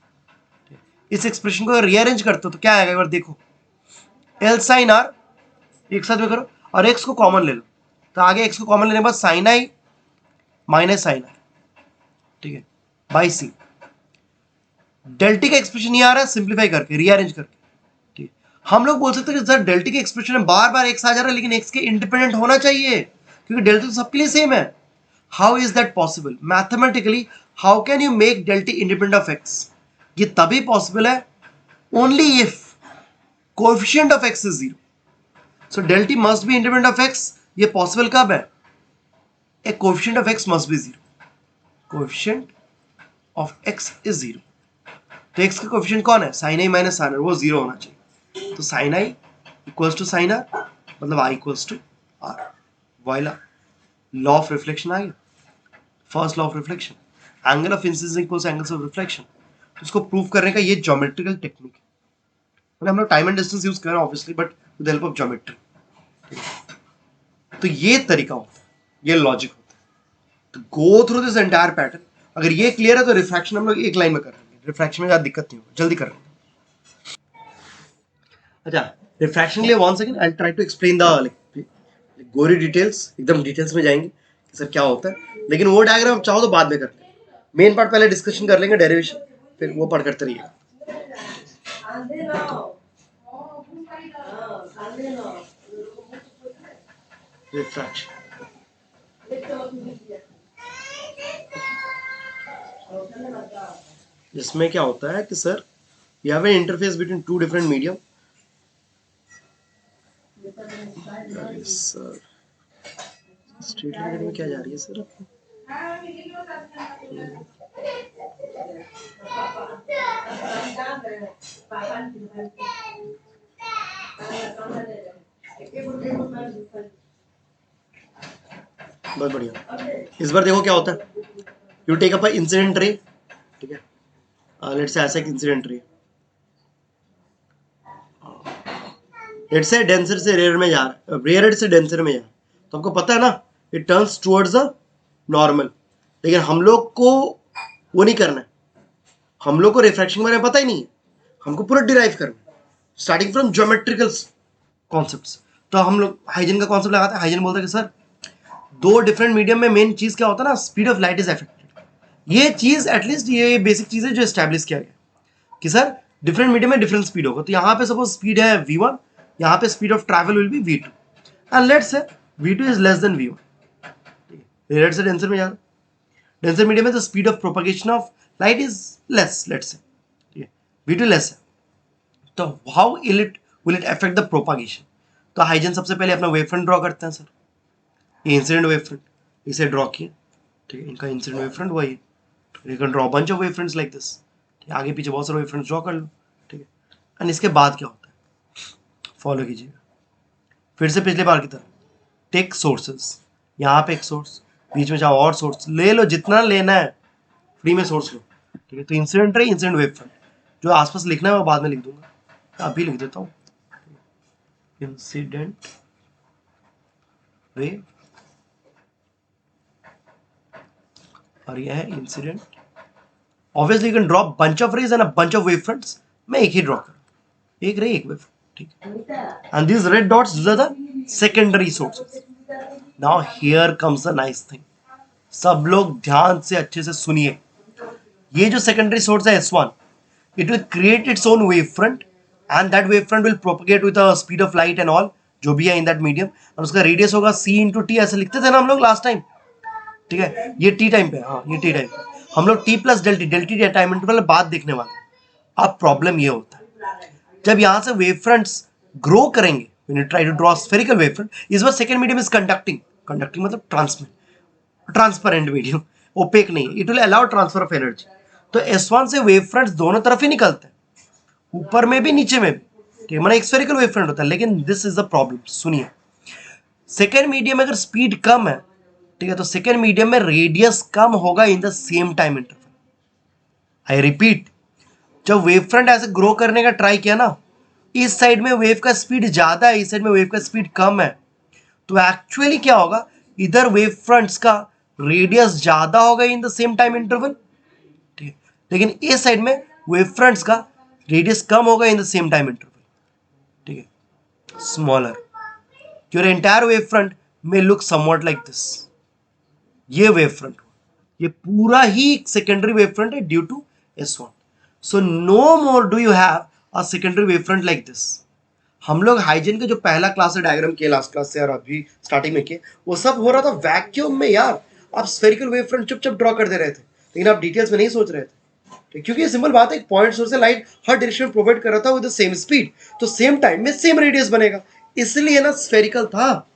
इस एक्सप्रेशन को अगर रीअरेंज करते हो तो क्या आएगा एक बार देखो, एल साइन आर एक साथ में करो और एक्स को कॉमन ले लो, तो आगे एक्स को कॉमन लेने के बाद साइन आई माइनस साइन आई, ठीक है, बाई सी। डेल्टी का एक्सप्रेशन ये आ रहा है सिंप्लीफाई करके, रीअरेंज करके, ठीक है। हम लोग बोल सकते हैं कि सर डेल्टी के एक्सप्रेशन में बार बार एक्स आ जा रहा है लेकिन एक्स के इंडिपेंडेंट होना चाहिए क्योंकि डेल्टा तो सबके लिए सेम है। How is that possible mathematically, how can you make del t independent of x? ये तभी पॉसिबल है only if coefficient of x is zero. So del t must be independent of x, ये पॉसिबल कब है, a coefficient of x must be zero, coefficient of x is zero. तो x का coefficient कौन है, sine i minus sine r, वो zero होना चाहिए। तो sine i equals to sine r मतलब i equals to r, voila law of reflection आ गया, first law of reflection, angle of incidence equals angles of reflection. तो इसको prove करने का ये ज्योमेट्रिकल टेक्निक है, मतलब हम लोग टाइम एंड डिस्टेंस यूज कर रहे हैं obviously but with help of geometry. तो ये तरीका होता है, ये लॉजिक होता है। तो go through this entire pattern, अगर ये क्लियर है तो रिफ्रैक्शन हम लोग एक लाइन में कर लेंगे, रिफ्रैक्शन में ज्यादा दिक्कत नहीं होगी, जल्दी कर लेंगे। अच्छा रिफ्रैक्शन के लिए 1 second I try to explain the gory details, एकदम डिटेल्स में जाएंगे कि सर क्या होता है, लेकिन वो डायग्राम आप चाहो तो बाद में कर लेंगे, मेन पार्ट पहले डिस्कशन कर लेंगे डेरिवेशन, फिर वो पार्ट करते रहिए। रिफ्रैक्शन इसमें क्या होता है कि sir you have an interface between two different medium, sir straight line में क्या जा रही है सर आपको, बहुत बढ़िया। इस बार देखो क्या होता है, you take up incident ray, ठीक है, लेट्स से ऐसा एक incident ray, let's say denser से रेयर में जा रहा है, रेयर से डेंसर में जा रहा है, तो आपको पता है ना it turns towards the normal, लेकिन हम लोग को वो नहीं करना है, हम लोग को रिफ्रैक्शन के बारे में पता ही नहीं है, हमको पूरा डिराइव करना है स्टार्टिंग फ्रॉम ज्योमेट्रिकल कॉन्सेप्ट्स। तो हम लोग हाइजन का कॉन्सेप्ट लगाते हैं, हाइजन बोलता है कि सर दो डिफरेंट मीडियम में मेन चीज क्या होता है ना, speed of light is affected. ये चीज एटलीस्ट ये बेसिक चीज है जो एस्टैब्लिश किया गया कि सर डिफरेंट मीडियम में डिफरेंट स्पीड होगा। तो यहाँ पे सपोज स्पीड है v1, यहाँ पे speed of travel will be v2 and let's say v2 is less than v1, rarer से डेंसर में जा रहा है, डेंसर मीडियम में the speed of propagation of light is less, let's say, ठीक है, v2 लेस है, तो how will it affect the propagation? तो हाइजन सबसे पहले अपना वेव फ्रंट ड्रॉ करते हैं सर, ये इंसिडेंट वेव फ्रंट इसे ड्रॉ किया, ठीक है, इनका इंसिडेंट वेव फ्रंट वही है, you can draw bunch of wave fronts like this, आगे पीछे बहुत सारे वेव फ्रंट्स ड्रॉ कर लो, ठीक है, एंड इसके बाद क्या होता है फॉलो कीजिएगा फिर से पिछले बार की तरह, टेक सोर्सेस, यहाँ पे एक सोर्स, बीच में चाहो और सोर्स ले लो, जितना लेना है फ्री में सोर्स लो, ठीक है। तो incident ray, incident wave front, जो आसपास लिखना है मैं बाद में लिख दूंगा, अभी लिख देता हूँ, इंसिडेंट वेव, और यह है incident. Obviously you can draw bunch of rays and a bunch of wave fronts, मैं एक ही ड्रॉ करूँ, एक रे एक वेव, ठीक है। And these red dots, these are the secondary sources. Now here comes the nice thing. सब लोग ध्यान से अच्छे से सुनिए, ये जो सेकेंडरी सोर्स है S1, it will create its own wave front and that wave front will propagate with a speed of light and all, जो भी है in that medium, और उसका रेडियस होगा c into t, ऐसे लिखते थे ना हम लोग लास्ट टाइम, ठीक है। ये टी टाइम पे, हाँ ये टी टाइम पे, हम लोग टी प्लस डेल्टी, डेल्टी टाइम इंटरवल बात देखने वाले। अब प्रॉब्लम ये होता है जब यहां से वेव फ्रंट्स ग्रो करेंगे, when you try to draw spherical wave front, इस बार second medium is conducting, conducting मतलब ट्रांसपेरेंट मीडियम, ओपेक नहीं, it will allow transfer of energy. तो S1 से वेव फ्रंट्स दोनों तरफ ही निकलते हैं, ऊपर में भी नीचे में भी, ठीक है, मतलब एक स्फेरिकल वेव फ्रंट होता है। लेकिन दिस इज द प्रॉब्लम, सुनिए, सेकेंड मीडियम में अगर स्पीड कम है, ठीक है, तो सेकेंड मीडियम में रेडियस कम होगा in the same time interval. I repeat, जब वेव फ्रंट ऐसे ग्रो करने का ट्राई किया ना, इस साइड में वेव का स्पीड ज्यादा है, इस साइड में वेव का स्पीड कम है, तो एक्चुअली क्या होगा, इधर वेव फ्रंट्स का रेडियस ज्यादा होगा in the same time interval, ठीक है, लेकिन इस साइड में वेव फ्रंट्स का रेडियस कम होगा in the same time interval, ठीक है, smaller. Your entire wave front में लुक समवॉट लाइक दिस, ये वेव फ्रंट, ये पूरा ही सेकेंडरी वेव फ्रंट है due to S1। So no more do you have a secondary wave front like this. हम लोग हाइजीन का जो पहला क्लास से डायग्राम किया लास्ट क्लास से और अभी स्टार्टिंग में किए, वो सब हो रहा था वैक्यूम में यार। आप स्फेरिकल वेव फ्रंट चुपचाप ड्रॉ करते रहे थे, लेकिन आप डिटेल्स में नहीं सोच रहे थे, क्योंकि ये सिंपल बात है, एक पॉइंट सोर्स से लाइट हर डायरेक्शन में प्रोवाइड कर रहा था विद द सेम स्पीड, तो सेम टाइम में सेम रेडियस बनेगा, इसलिए ना स्फेरिकल था।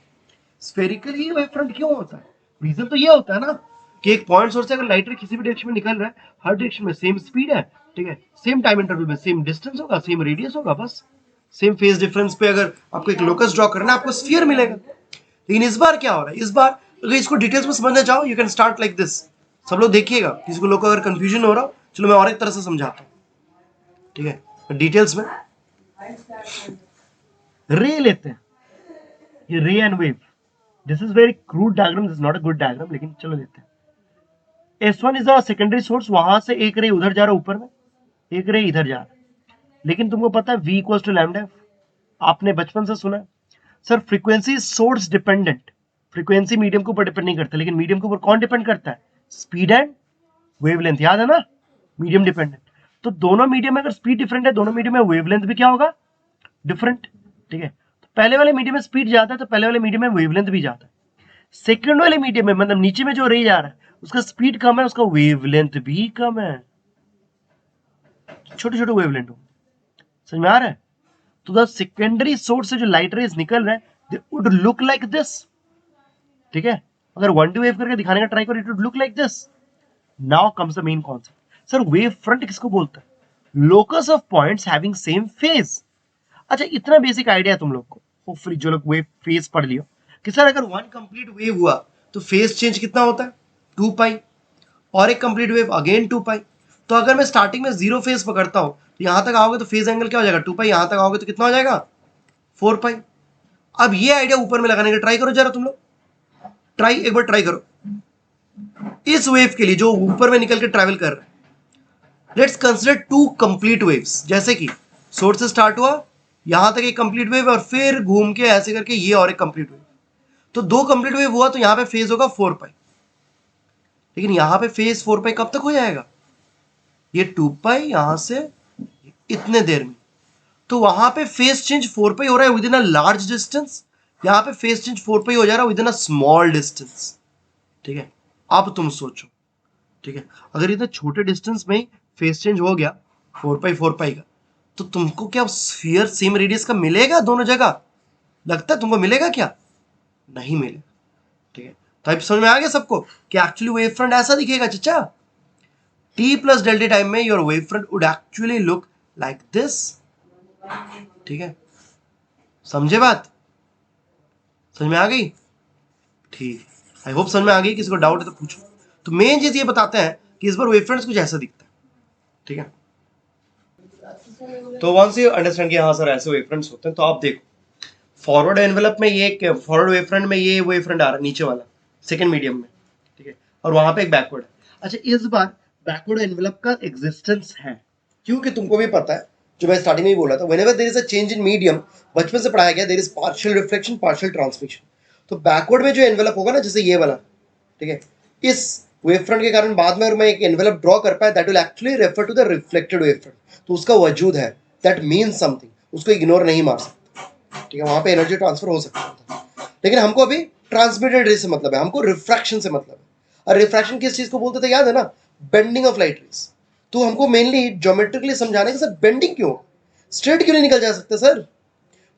स्फेरिकल ही वेव फ्रंट क्यों होता है, रीजन तो ये होता है ना कि एक पॉइंट सोर्स से अगर लाइट रे किसी भी डायरेक्शन में निकल रहा है, हर डायरेक्शन में सेम स्पीड है, ठीक है, सेम टाइम इंटरवल में सेम डिस्टेंस होगा, सेम रेडियस होगा, बस सेम फेज डिफरेंस पे अगर आपको एक लोकस ड्रॉ करना है, आपको स्फीयर मिलेगा। लेकिन इस बार क्या हो रहा है, इस बार अगर इसको डिटेल्स में समझना चाहो, you can start like this. सब लोग देखिएगा, किसी को लोग को अगर कंफ्यूजन हो रहा हो, चलो मैं और एक तरह से समझाता हूँ, ठीक है। डिटेल्स में रे लेते हैं, ये रे and wave, this is very crude diagram, this is not a good diagram, लेकिन चलो लेते हैं। S1 is a secondary source, वहां से एक रे उधर जा रहा है ऊपर में, एक रे इधर जा रहा है, लेकिन तुमको पता है V इक्वल्स टू लैम्डा, आपने बचपन से सुना है sir, frequency source dependent, frequency medium के ऊपर डिपेंड नहीं करता, लेकिन मीडियम के ऊपर कौन डिपेंड करता है, स्पीड एंड वेवलेंथ, याद है ना, मीडियम डिपेंडेंट। तो दोनों मीडियम में अगर स्पीड डिफरेंट है, दोनों मीडियम में वेवलेंथ भी क्या होगा, डिफरेंट, ठीक है। तो पहले वाले मीडियम में स्पीड ज्यादा है, तो पहले वाले मीडियम में वेवलेंथ भी ज्यादा है। सेकंड वाले मीडियम में, मतलब नीचे में जो रे जा रहा है, उसका स्पीड कम है, उसका वेवलेंथ भी कम है, छोटे छोटे वेवलेंथ हो, समझ में आ रहा है। तो द सेकेंडरी सोर्स से जो लाइट रेज निकल रहा है, they would look like this, ठीक है। अगर वन टू वेव करके दिखाने का ट्राई करो, it would look like this. Now comes the main concept, sir wave front किसको बोलते हैं, locus of points having same phase. अच्छा, इतना बेसिक आइडिया तुम लोग को, होपफुली जो लोग वेव फेज पढ़ लियो, कि सर अगर वन कंप्लीट वेव हुआ तो फेज चेंज कितना होता है, 2 पाई, और एक कंप्लीट वेव अगेन 2 पाई। तो अगर मैं स्टार्टिंग में जीरो फेज पकड़ता हूं, तो यहां तक आओगे तो फेज एंगल क्या हो जाएगा, 2 पाई, यहां तक आओगे तो कितना हो जाएगा, 4 पाई। अब ये आइडिया ऊपर में लगाने का ट्राई करो जरा तुम लोग, ट्राई एक बार ट्राई करो, इस वेव के लिए जो ऊपर में निकल के ट्रैवल कर रहा है, लेट्स कंसिडर 2 कंप्लीट वेव्स, जैसे कि सोर्स से स्टार्ट हुआ, यहां तक एक कंप्लीट वेव, और फिर घूम के ऐसे करके ये और एक कंप्लीट वेव, तो 2 कंप्लीट वेव हुआ, तो यहां पे फेज होगा 4 पाई। लेकिन यहां पे फेज 4 पाई कब तक हो जाएगा, ये 2 पाई यहां से इतने देर में, तो वहां पे फेज चेंज 4 पाई हो रहा है with in a large distance, यहां पे फेज चेंज 4 पाई हो जा रहा है with in a small distance, ठीक है। अब तुम सोचो, ठीक है, अगर इतने छोटे डिस्टेंस में फेज चेंज हो गया 4 पाई का, तो तुमको क्या स्फीयर सेम रेडियस का मिलेगा दोनों जगह, लगता है तुमको मिलेगा क्या, नहीं मिलेगा, ठीक है। तो अब समझ में आ गया सबको कि एक्चुअली वेव फ्रंट ऐसा दिखेगा चचा, टी प्लस डेल्टा टाइम में your wave front would actually look like this, ठीक है। समझे बात, समझ में आ गई, ठीक। आई होप समझ में आ गई, किसी को डाउट है तो पूछो। तो मेन चीज ये बताते हैं कि इस बार वेवफ्रंट्स कुछ ऐसा दिखता है, ठीक है। तो वंस यू अंडरस्टैंड कि हाँ सर ऐसे वेवफ्रंट्स होते हैं, तो आप देखो फॉरवर्ड एनवेलप में ये फॉरवर्ड वेवफ्रंट में ये वेवफ्रंट आ रहा है नीचे वाला सेकंड मीडियम में, ठीक है, और वहां पे एक बैकवर्ड है। अच्छा इस बार बैकवर्ड एनवेलप का एग्जिस्टेंस है, क्योंकि तुमको भी पता है जो मैं स्टार्टिंग में ही बोला था, whenever there is a change in medium, बचपन से पढ़ाया गया, there is partial reflection partial transmission. तो बैकवर्ड में जो एनवेलप होगा ना, जैसे ये वाला, ठीक है, इस वेवफ्रंट के कारण बाद में अगर मैं एक एनवेलप ड्रॉ कर पाया, that will actually refer to the reflected wavefront, तो उसका वजूद है, दैट मीन्स समथिंग, उसको इग्नोर नहीं मार सकते, ठीक है, वहां पे एनर्जी ट्रांसफर हो सकता है। लेकिन हमको अभी ट्रांसमिटेड रे से मतलब है, हमको रिफ्रैक्शन से मतलब है। और रिफ्रैक्शन किस चीज को बोलते थे याद है ना, बेंडिंग ऑफ लाइट रेज। तो हमको मेनली ज्योमेट्रिकली समझाने कि सर बेंडिंग क्यों, स्ट्रेट क्यों नहीं निकल जा सकते सर,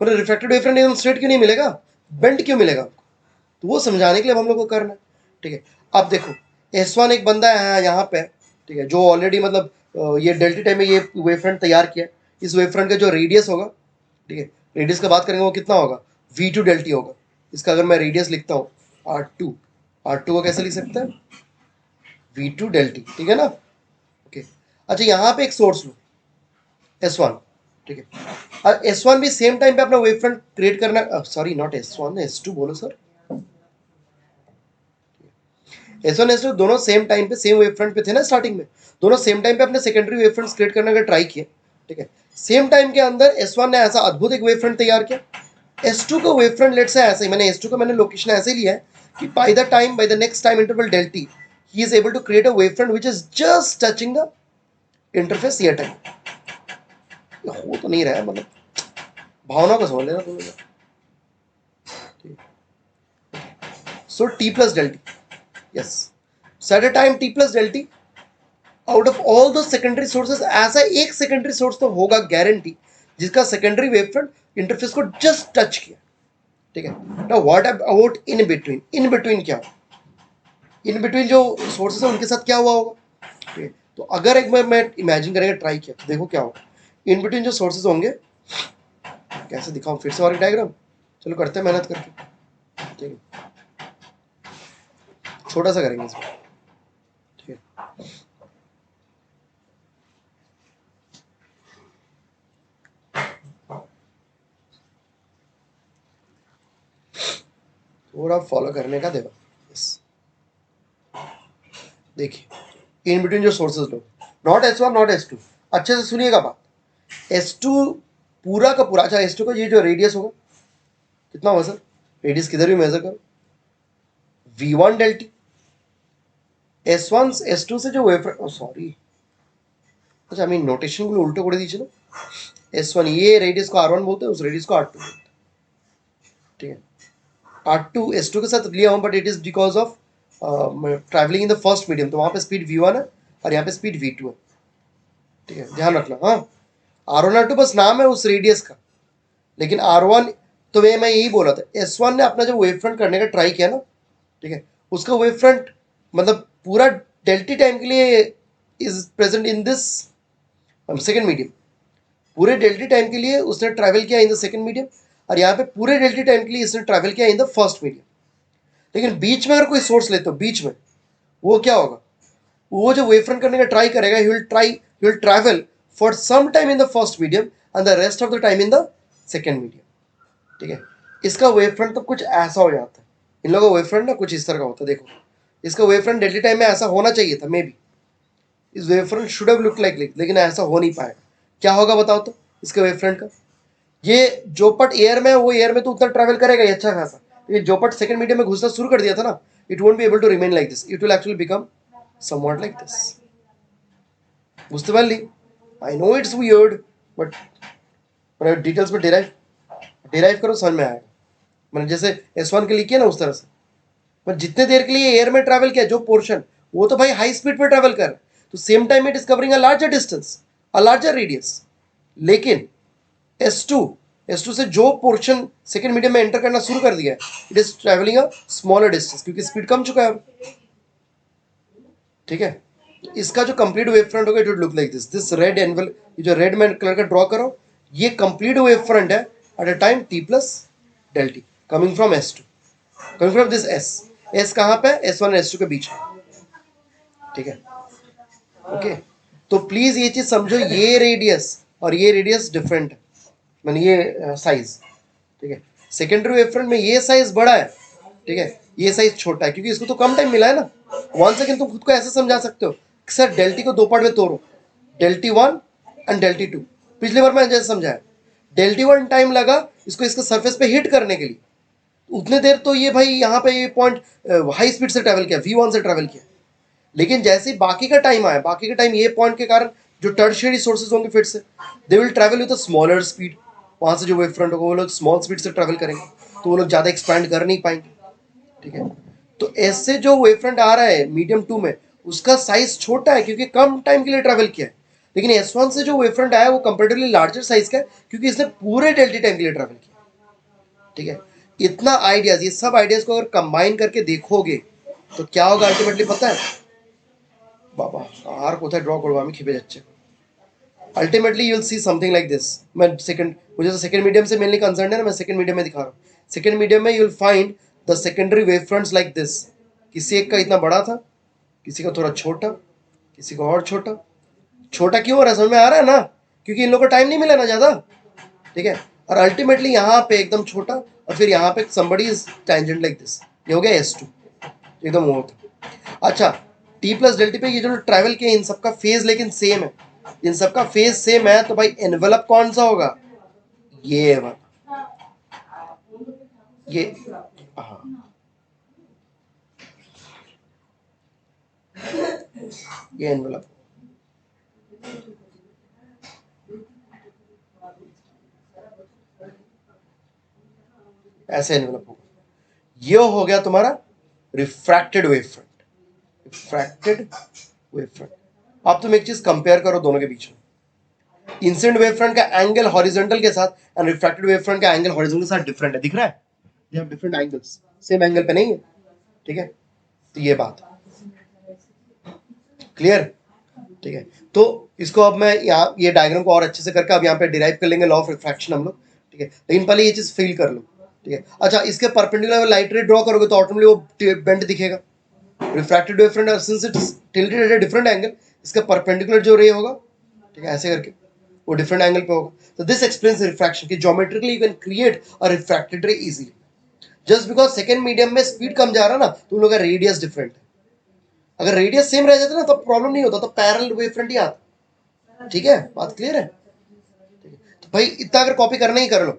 मतलब रिफ्रैक्टेड वेवफ्रंट एकदम स्ट्रेट क्यों नहीं मिलेगा, बेंड क्यों मिलेगा, तो वो समझाने के लिए हम लोग को करना है, ठीक है। अब देखो S1 एक बंदा है यहाँ पे, ठीक है, जो ऑलरेडी मतलब ये डेल्टा टाइम में ये वेवफ्रंट तैयार किया। इस वेवफ्रंट का जो रेडियस होगा, ठीक है, रेडियस का बात करेंगे वो कितना होगा, V2 डेल्टी होगा। इसका अगर मैं रेडियस लिखता हूँ R2, R2 को कैसे लिख सकते हैं, V2 डेल्टी, ठीक है ना, ओके। अच्छा यहाँ पे एक सोर्स लो S1, ठीक है, और S1 भी सेम टाइम पे अपना वेवफ्रंट क्रिएट करना, सॉरी नॉट S1, S2 बोलो सर, S1 S2 दोनों सेम टाइम पे सेम वेवफ्रंट पे थे ना स्टार्टिंग में, दोनों सेम टाइम पे अपने सेकेंडरी वेवफ्रंट्स क्रिएट करने का ट्राई किया, ठीक है। सेम टाइम के अंदर S1 ने ऐसा अद्भुत एक वेवफ्रंट तैयार किया, S2 का वेवफ्रंट लेट से ऐसे ही, मैंने S2 का मैंने लोकेशन ऐसे ही लिया है कि by the next time interval del t he is able to create a wavefront which is just touching the interface ये टाइम। हो तो नहीं रहा है, मतलब भावना को समझ लेना तुम लोग। So T plus del t, yes, so at a time T plus del t out of all दो सेकेंडरी सोर्सेस ऐसा एक सेकेंडरी सोर्स तो होगा गारंटी, जिसका सेकेंडरी वेवफ्रंट इंटरफेस को जस्ट टच किया, ठीक है। Now what about in between, in between क्या हो, इन बिटवीन जो सोर्सेस है उनके साथ क्या हुआ होगा, ठीक है। तो अगर एक मैं इमेजिन करेंगे ट्राई किया तो देखो क्या होगा, इन बिटवीन जो सोर्सेस होंगे, कैसे दिखाऊं फिर से और एक डायग्राम, चलो करते हैं मेहनत करके, ठीक है, छोटा सा करेंगे इसमें, ठीक है। थोड़ा फॉलो करने का देगा, यस, देखिए इन बिटवीन जो sources low, not S1 not S2, अच्छे से सुनिएगा बात, S2 पूरा का पूरा, अच्छा S2 का ये जो रेडियस होगा कितना होगा सर, रेडियस किधर भी मेजर करो, V1 डेल्टी, S1 S2 से जो वेवफ्रंट, सॉरी, अच्छा आई मीन नोटेशन को उल्टो कर दीजिए ना, S1 ये रेडियस को R1 बोलते हैं, उस रेडियस को R2 बोलते हैं, ठीक है। R2 S2 के साथ लिया हूँ, but it is because of travelling in the first medium, तो वहां पे स्पीड V1 है और यहाँ पे स्पीड V2 है, ठीक है, ध्यान रखना। हाँ, R1 R2 बस नाम है उस रेडियस का, लेकिन R1, तो मैं यही बोला था, S1 ने अपना जो वेव फ्रंट करने का ट्राई किया ना, ठीक है, उसका वेव फ्रंट मतलब पूरा डेल्टी टाइम के लिए is present in this second medium, पूरे डेल्टी टाइम के लिए उसने ट्रैवल किया इन द सेकेंड मीडियम, और यहाँ पे पूरे डेल्टी टाइम के लिए इसने ट्रैवल किया इन द फर्स्ट मीडियम। लेकिन बीच में अगर कोई सोर्स लेते हो बीच में, वो क्या होगा, वो जो वेव फ्रंट करने का ट्राई करेगा, he will travel for some time in the first medium and the rest of the time in the second medium, ठीक है। इसका वेव फ्रंट तो कुछ ऐसा हो जाता है, इन लोगों का वेव फ्रंट ना कुछ इस तरह का होता है, देखो इसका वेव फ्रंट डेल्टी टाइम में ऐसा होना चाहिए था, मे बी इस wave front should have look like, लेकिन ऐसा हो नहीं पाएगा। क्या होगा बताओ तो इसके वेव फ्रंट का, ये जो पट एयर में है वो एयर में तो उतना ट्रैवल करेगा ये अच्छा खासा, ये जो पट सेकंड मीडियम में घुसना शुरू कर दिया था ना, it won't be able to remain like this, it will actually become somewhat like this. बुझते पारली, I know it's weird, but details में डिराइव करो समझ में आएगा। मैंने जैसे S1 के लिए किया ना उस तरह से, पर जितने देर के लिए एयर में ट्रैवल किया जो पोर्शन, वो तो भाई हाई स्पीड पे ट्रैवल कर, तो same time it is covering a larger distance, a larger radius. लेकिन S2 से जो पोर्शन सेकेंड मीडियम में एंटर करना शुरू कर दिया, it is travelling a smaller distance, क्योंकि स्पीड कम चुका है, ठीक है। इसका जो कंप्लीट वेव फ्रंट होगा it would look like this red anvil, ये जो रेड में कलर का ड्रॉ करो, ये कंप्लीट वेव फ्रंट है at a time T plus del t coming from S2, coming from this S। S कहाँ पे, S1 और S2 के बीच में, ठीक है। ओके, तो प्लीज ये चीज समझो, ये रेडियस और ये रेडियस डिफरेंट है, मैंने ये साइज, ठीक है। सेकेंडरी वेवफ्रंट में ये साइज बड़ा है, ठीक है, ये साइज छोटा है, क्योंकि इसको तो कम टाइम मिला है ना। वन सेकेंड तुम खुद को ऐसे समझा सकते हो, सर डेल्टी को दो पार्ट में तोड़ो, डेल्टी वन एंड डेल्टी टू। पिछली बार मैंने जैसे समझाया, डेल्टी वन टाइम लगा इसको इसके सरफेस पे हिट करने के लिए, उतने देर तो ये भाई यहाँ पे ये पॉइंट हाई स्पीड से ट्रेवल किया, V1 से ट्रेवल किया। लेकिन जैसे ही बाकी का टाइम आया, बाकी का टाइम ये पॉइंट के कारण जो टर्शियरी सोर्सेज होंगे फिर से they will travel with a smaller speed. वहाँ से जो वेव फ्रंट होगा वो लोग स्मॉल स्पीड से ट्रैवल करेंगे, तो वो लोग ज़्यादा एक्सपैंड कर नहीं पाएंगे, ठीक है। तो ऐसे जो वेव फ्रंट आ रहा है मीडियम 2 में, उसका साइज छोटा है क्योंकि कम टाइम के लिए ट्रैवल किया है। लेकिन S1 से जो वेव फ्रंट आया वो कंपेरेटिवली लार्जर साइज का है, क्योंकि इसने पूरे डेल्टी टाइम के लिए ट्रैवल किया, ठीक है। इतना आइडियाज, ये सब आइडियाज को अगर कंबाइन करके देखोगे तो क्या होगा अल्टीमेटली पता है बाबा, আর কোথায় ড্র করব আমি খেপে যাচ্ছে। Ultimately you'll see something like this. मैं सेकंड, मुझे तो सेकंड मीडियम से मेनली कंसर्न है ना, मैं सेकंड मीडियम में दिखा रहा हूँ। सेकंड मीडियम में you'll find the secondary wave fronts like this. किसी एक का इतना बड़ा था, किसी का थोड़ा छोटा, किसी का और छोटा। छोटा क्यों हो रहा है समझ में आ रहा है ना, क्योंकि इन लोगों को टाइम नहीं मिला ना ज़्यादा, ठीक है। और अल्टीमेटली यहाँ पे एकदम छोटा, और फिर यहाँ पे somebody is tangent like this, ये हो गया S2, एकदम वो होता। अच्छा, T प्लस डेल्टी पे ये जो ट्रैवल किया इन सबका फेज लेकिन सेम है, इन सबका फेज सेम है, तो भाई एनवेलप कौन सा होगा, ये वाला, ये, हाँ, ये एनवेलप, ऐसे एनवेलप होगा। ये हो गया तुम्हारा refracted wave front, refracted wave front. अब तुम एक चीज कंपेयर करो दोनों के बीच में, इंसिडेंट वेव फ्रंट का एंगल हॉरिजॉन्टल के साथ एंड रिफ्रैक्टेड वेव फ्रंट का एंगल हॉरिजॉन्टल के साथ डिफरेंट है, दिख रहा है, they have different angles, same angle पे नहीं है, ठीक है। तो ये बात क्लियर, ठीक है। तो इसको अब मैं यहाँ ये डायग्राम को और अच्छे से करके अब यहाँ पे डिराइव कर लेंगे लॉ ऑफ रिफ्रैक्शन हम लोग, ठीक है। लेकिन पहले ये चीज फील कर लो, ठीक है। अच्छा, इसके परपेंडिकुलर लाइट रे ड्रॉ करोगे तो ऑटोमेटिकली वो बेंड दिखेगा। Refracted wave front since it's tilted eight a different angle, इसका परपेंडिकुलर जो रे होगा, ठीक है, ऐसे करके वो डिफरेंट एंगल पे होगा। तो दिस एक्सप्लेन्स रिफ्रैक्शन कि geometrically you can create a refracted रे easily. Just because second medium में स्पीड कम जा रहा ना, तो उन लोगों का रेडियस डिफरेंट है। अगर रेडियस सेम रह जाता ना तो प्रॉब्लम नहीं होता, तो पैरेलल वेव फ्रंट ही आता, ठीक है। बात क्लियर है, तो भाई इतना अगर कॉपी करना ही कर लो,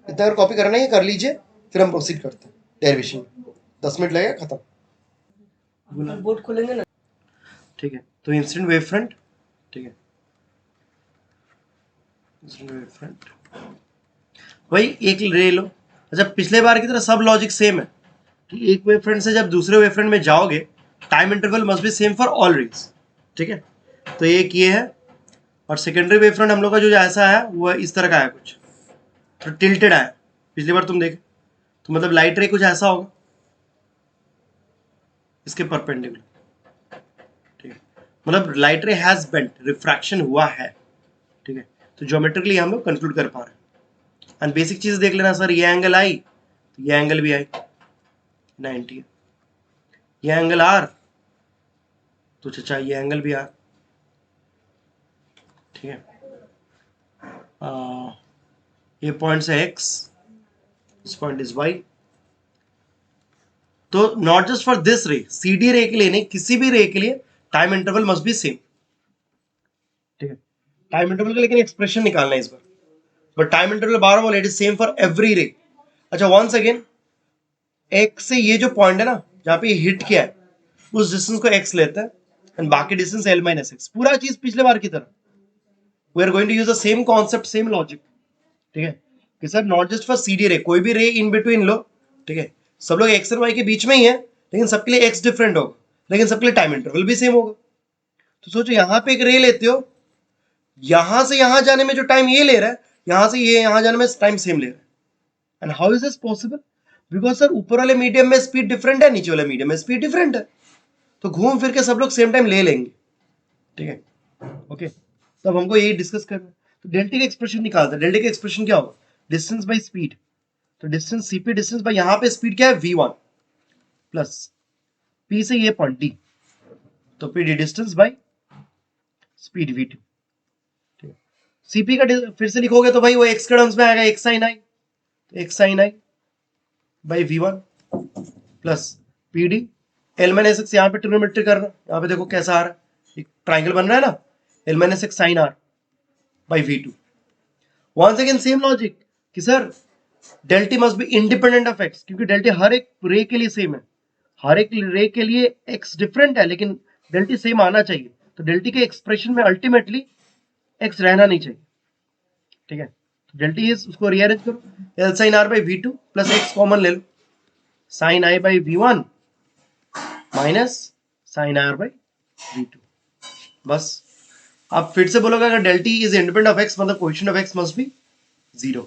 इतना अगर कॉपी करना ही कर लीजिए, फिर हम प्रोसीड करते हैं डेरिवेशन में। 10 मिनट लगेगा, खत्म, बोर्ड खोलेंगे ना, ठीक है। तो इंसिडेंट वेव फ्रंट, ठीक है, इंसिडेंट वेव फ्रंट भाई एक रे लो। अच्छा, पिछले बार की तरह सब लॉजिक सेम है कि एक वेव फ्रंट से जब दूसरे वेव फ्रंट में जाओगे, time interval must be same for all rays, ठीक है। तो एक ये है, और सेकेंडरी वेव फ्रंट हम लोग का जो ऐसा है वो इस तरह का है, कुछ तो टिल्टेड है। पिछली बार तुम देखे तो मतलब लाइट रे कुछ ऐसा होगा इसके परपेंडिकुलर, ठीक है। मतलब लाइट रे हैज बेंट, रिफ्रैक्शन हुआ है, ठीक है। तो ज्योमेट्रिकली हम लोग कंक्लूड कर पा रहे हैं। एंड बेसिक चीज देख लेना, सर ये एंगल आई तो ये एंगल भी आई 90 है, ये एंगल आर तो चचा ये एंगल भी आर, ठीक है। ये पॉइंट है x, this point is y. तो not just for this ray, CD ray के लिए नहीं, किसी भी रे के लिए time interval must be same, ठीक है। टाइम इंटरवल का लेकिन एक्सप्रेशन निकालना है इस बार, बट टाइम इंटरवल बार बार it is same for every ray. अच्छा, वंस अगेन एक्स से ये जो पॉइंट है ना जहां पे ये हिट किया है, उस डिस्टेंस को एक्स लेता है एंड बाकी डिस्टेंस एल माइनस एक्स, पूरा चीज पिछले बार की तरह। We are going to use the same concept, same logic, ठीक है। कि sir not just for CD ray, कोई भी रे इन बिटवीन लो, ठीक है। सब लोग एक्स और वाई के बीच में ही है, लेकिन सबके लिए एक्स डिफरेंट होगा, लेकिन सबके लिए टाइम इंटरवल भी सेम होगा। तो सोचो यहाँ पे एक रे लेते हो, यहां से यहां जाने में जो टाइम ये ले रहा है, यहां से ये यहां जाने में टाइम सेम ले रहा है। And how is this possible, because sir ऊपर वाले मीडियम में स्पीड डिफरेंट है, नीचे वाले मीडियम में स्पीड डिफरेंट है, तो घूम फिर के सब लोग सेम टाइम ले लेंगे, ठीक है। ओके, तब हमको यही डिस्कस करना है। तो डेल्टा का एक्सप्रेशन निकालते हैं। डेल्टा का एक्सप्रेशन क्या होगा, डिस्टेंस बाई स्पीड। तो डिस्टेंस सीपी डिस्टेंस बाई यहाँ पे स्पीड क्या है v1, प्लस P से ये पॉइंट D, तो P D distance by speed V2। ठीक है, CP का फिर से लिखोगे तो भाई वो x के टर्म्स में आएगा, x sin I, तो x sin I by V1 plus PD L minus x, यहाँ पे ट्रिग्नोमेट्री करना, यहाँ पे देखो कैसा आ रहा है, एक ट्राइंगल बन रहा है ना, L minus x sine R by V2। Once again same logic कि sir del t must be independent of x, क्योंकि डेल टी हर एक रे के लिए सेम है, हर एक रे के लिए एक्स डिफरेंट है, लेकिन डेल टी सेम आना चाहिए, तो डेल टी के एक्सप्रेशन में अल्टीमेटली एक्स रहना नहीं चाहिए। ठीक है, तो डेल टी इज, उसको रीअरेंज करो, l sine r by V2 plus x common ले लो, sine i by V1 minus sine r by V2, बस। आप फिर से बोलोगे अगर del t is independent of x, मतलब coefficient of x must be 0।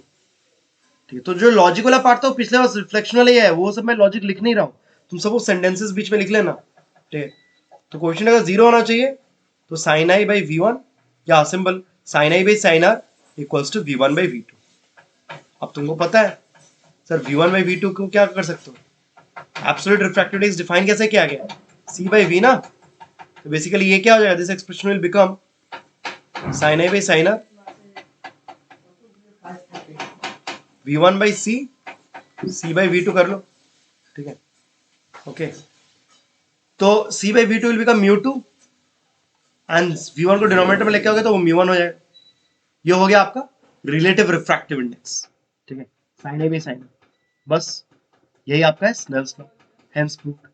ठीक है, तो जो लॉजिक वाला पार्ट था वो पिछले बार रिफ्लेक्शन वाला ही है, वो सब मैं लॉजिक लिख नहीं रहा हूँ, तुम सब वो सेंटेंसेस बीच में लिख लेना। ठीक है, तो कोएफिशिएंट अगर 0 होना चाहिए तो साइन आई बाई V1 या symbol sine i by sine r equals to V1 by V2। अब तुमको पता है सर V1 बाई V2 को क्या कर सकते हो, एब्सोल्यूट रिफ्रैक्टिव इंडेक्स डिफाइन कैसे किया गया, C बाई V ना, तो बेसिकली ये क्या हो जाएगा, this expression will become sine i by sine r V1 by C by V2 कर लो। ठीक है, ओके, तो C by V2 will become μ2 and V1 को डिनोमिनेटर में लेके आओगे तो वो μ1 हो जाएगा। ये हो गया आपका रिलेटिव रिफ्रैक्टिव इंडेक्स। ठीक है, साइन आई बाई साइन, बस यही आपका है स्नेल्स लॉ, हेंस प्रूव्ड।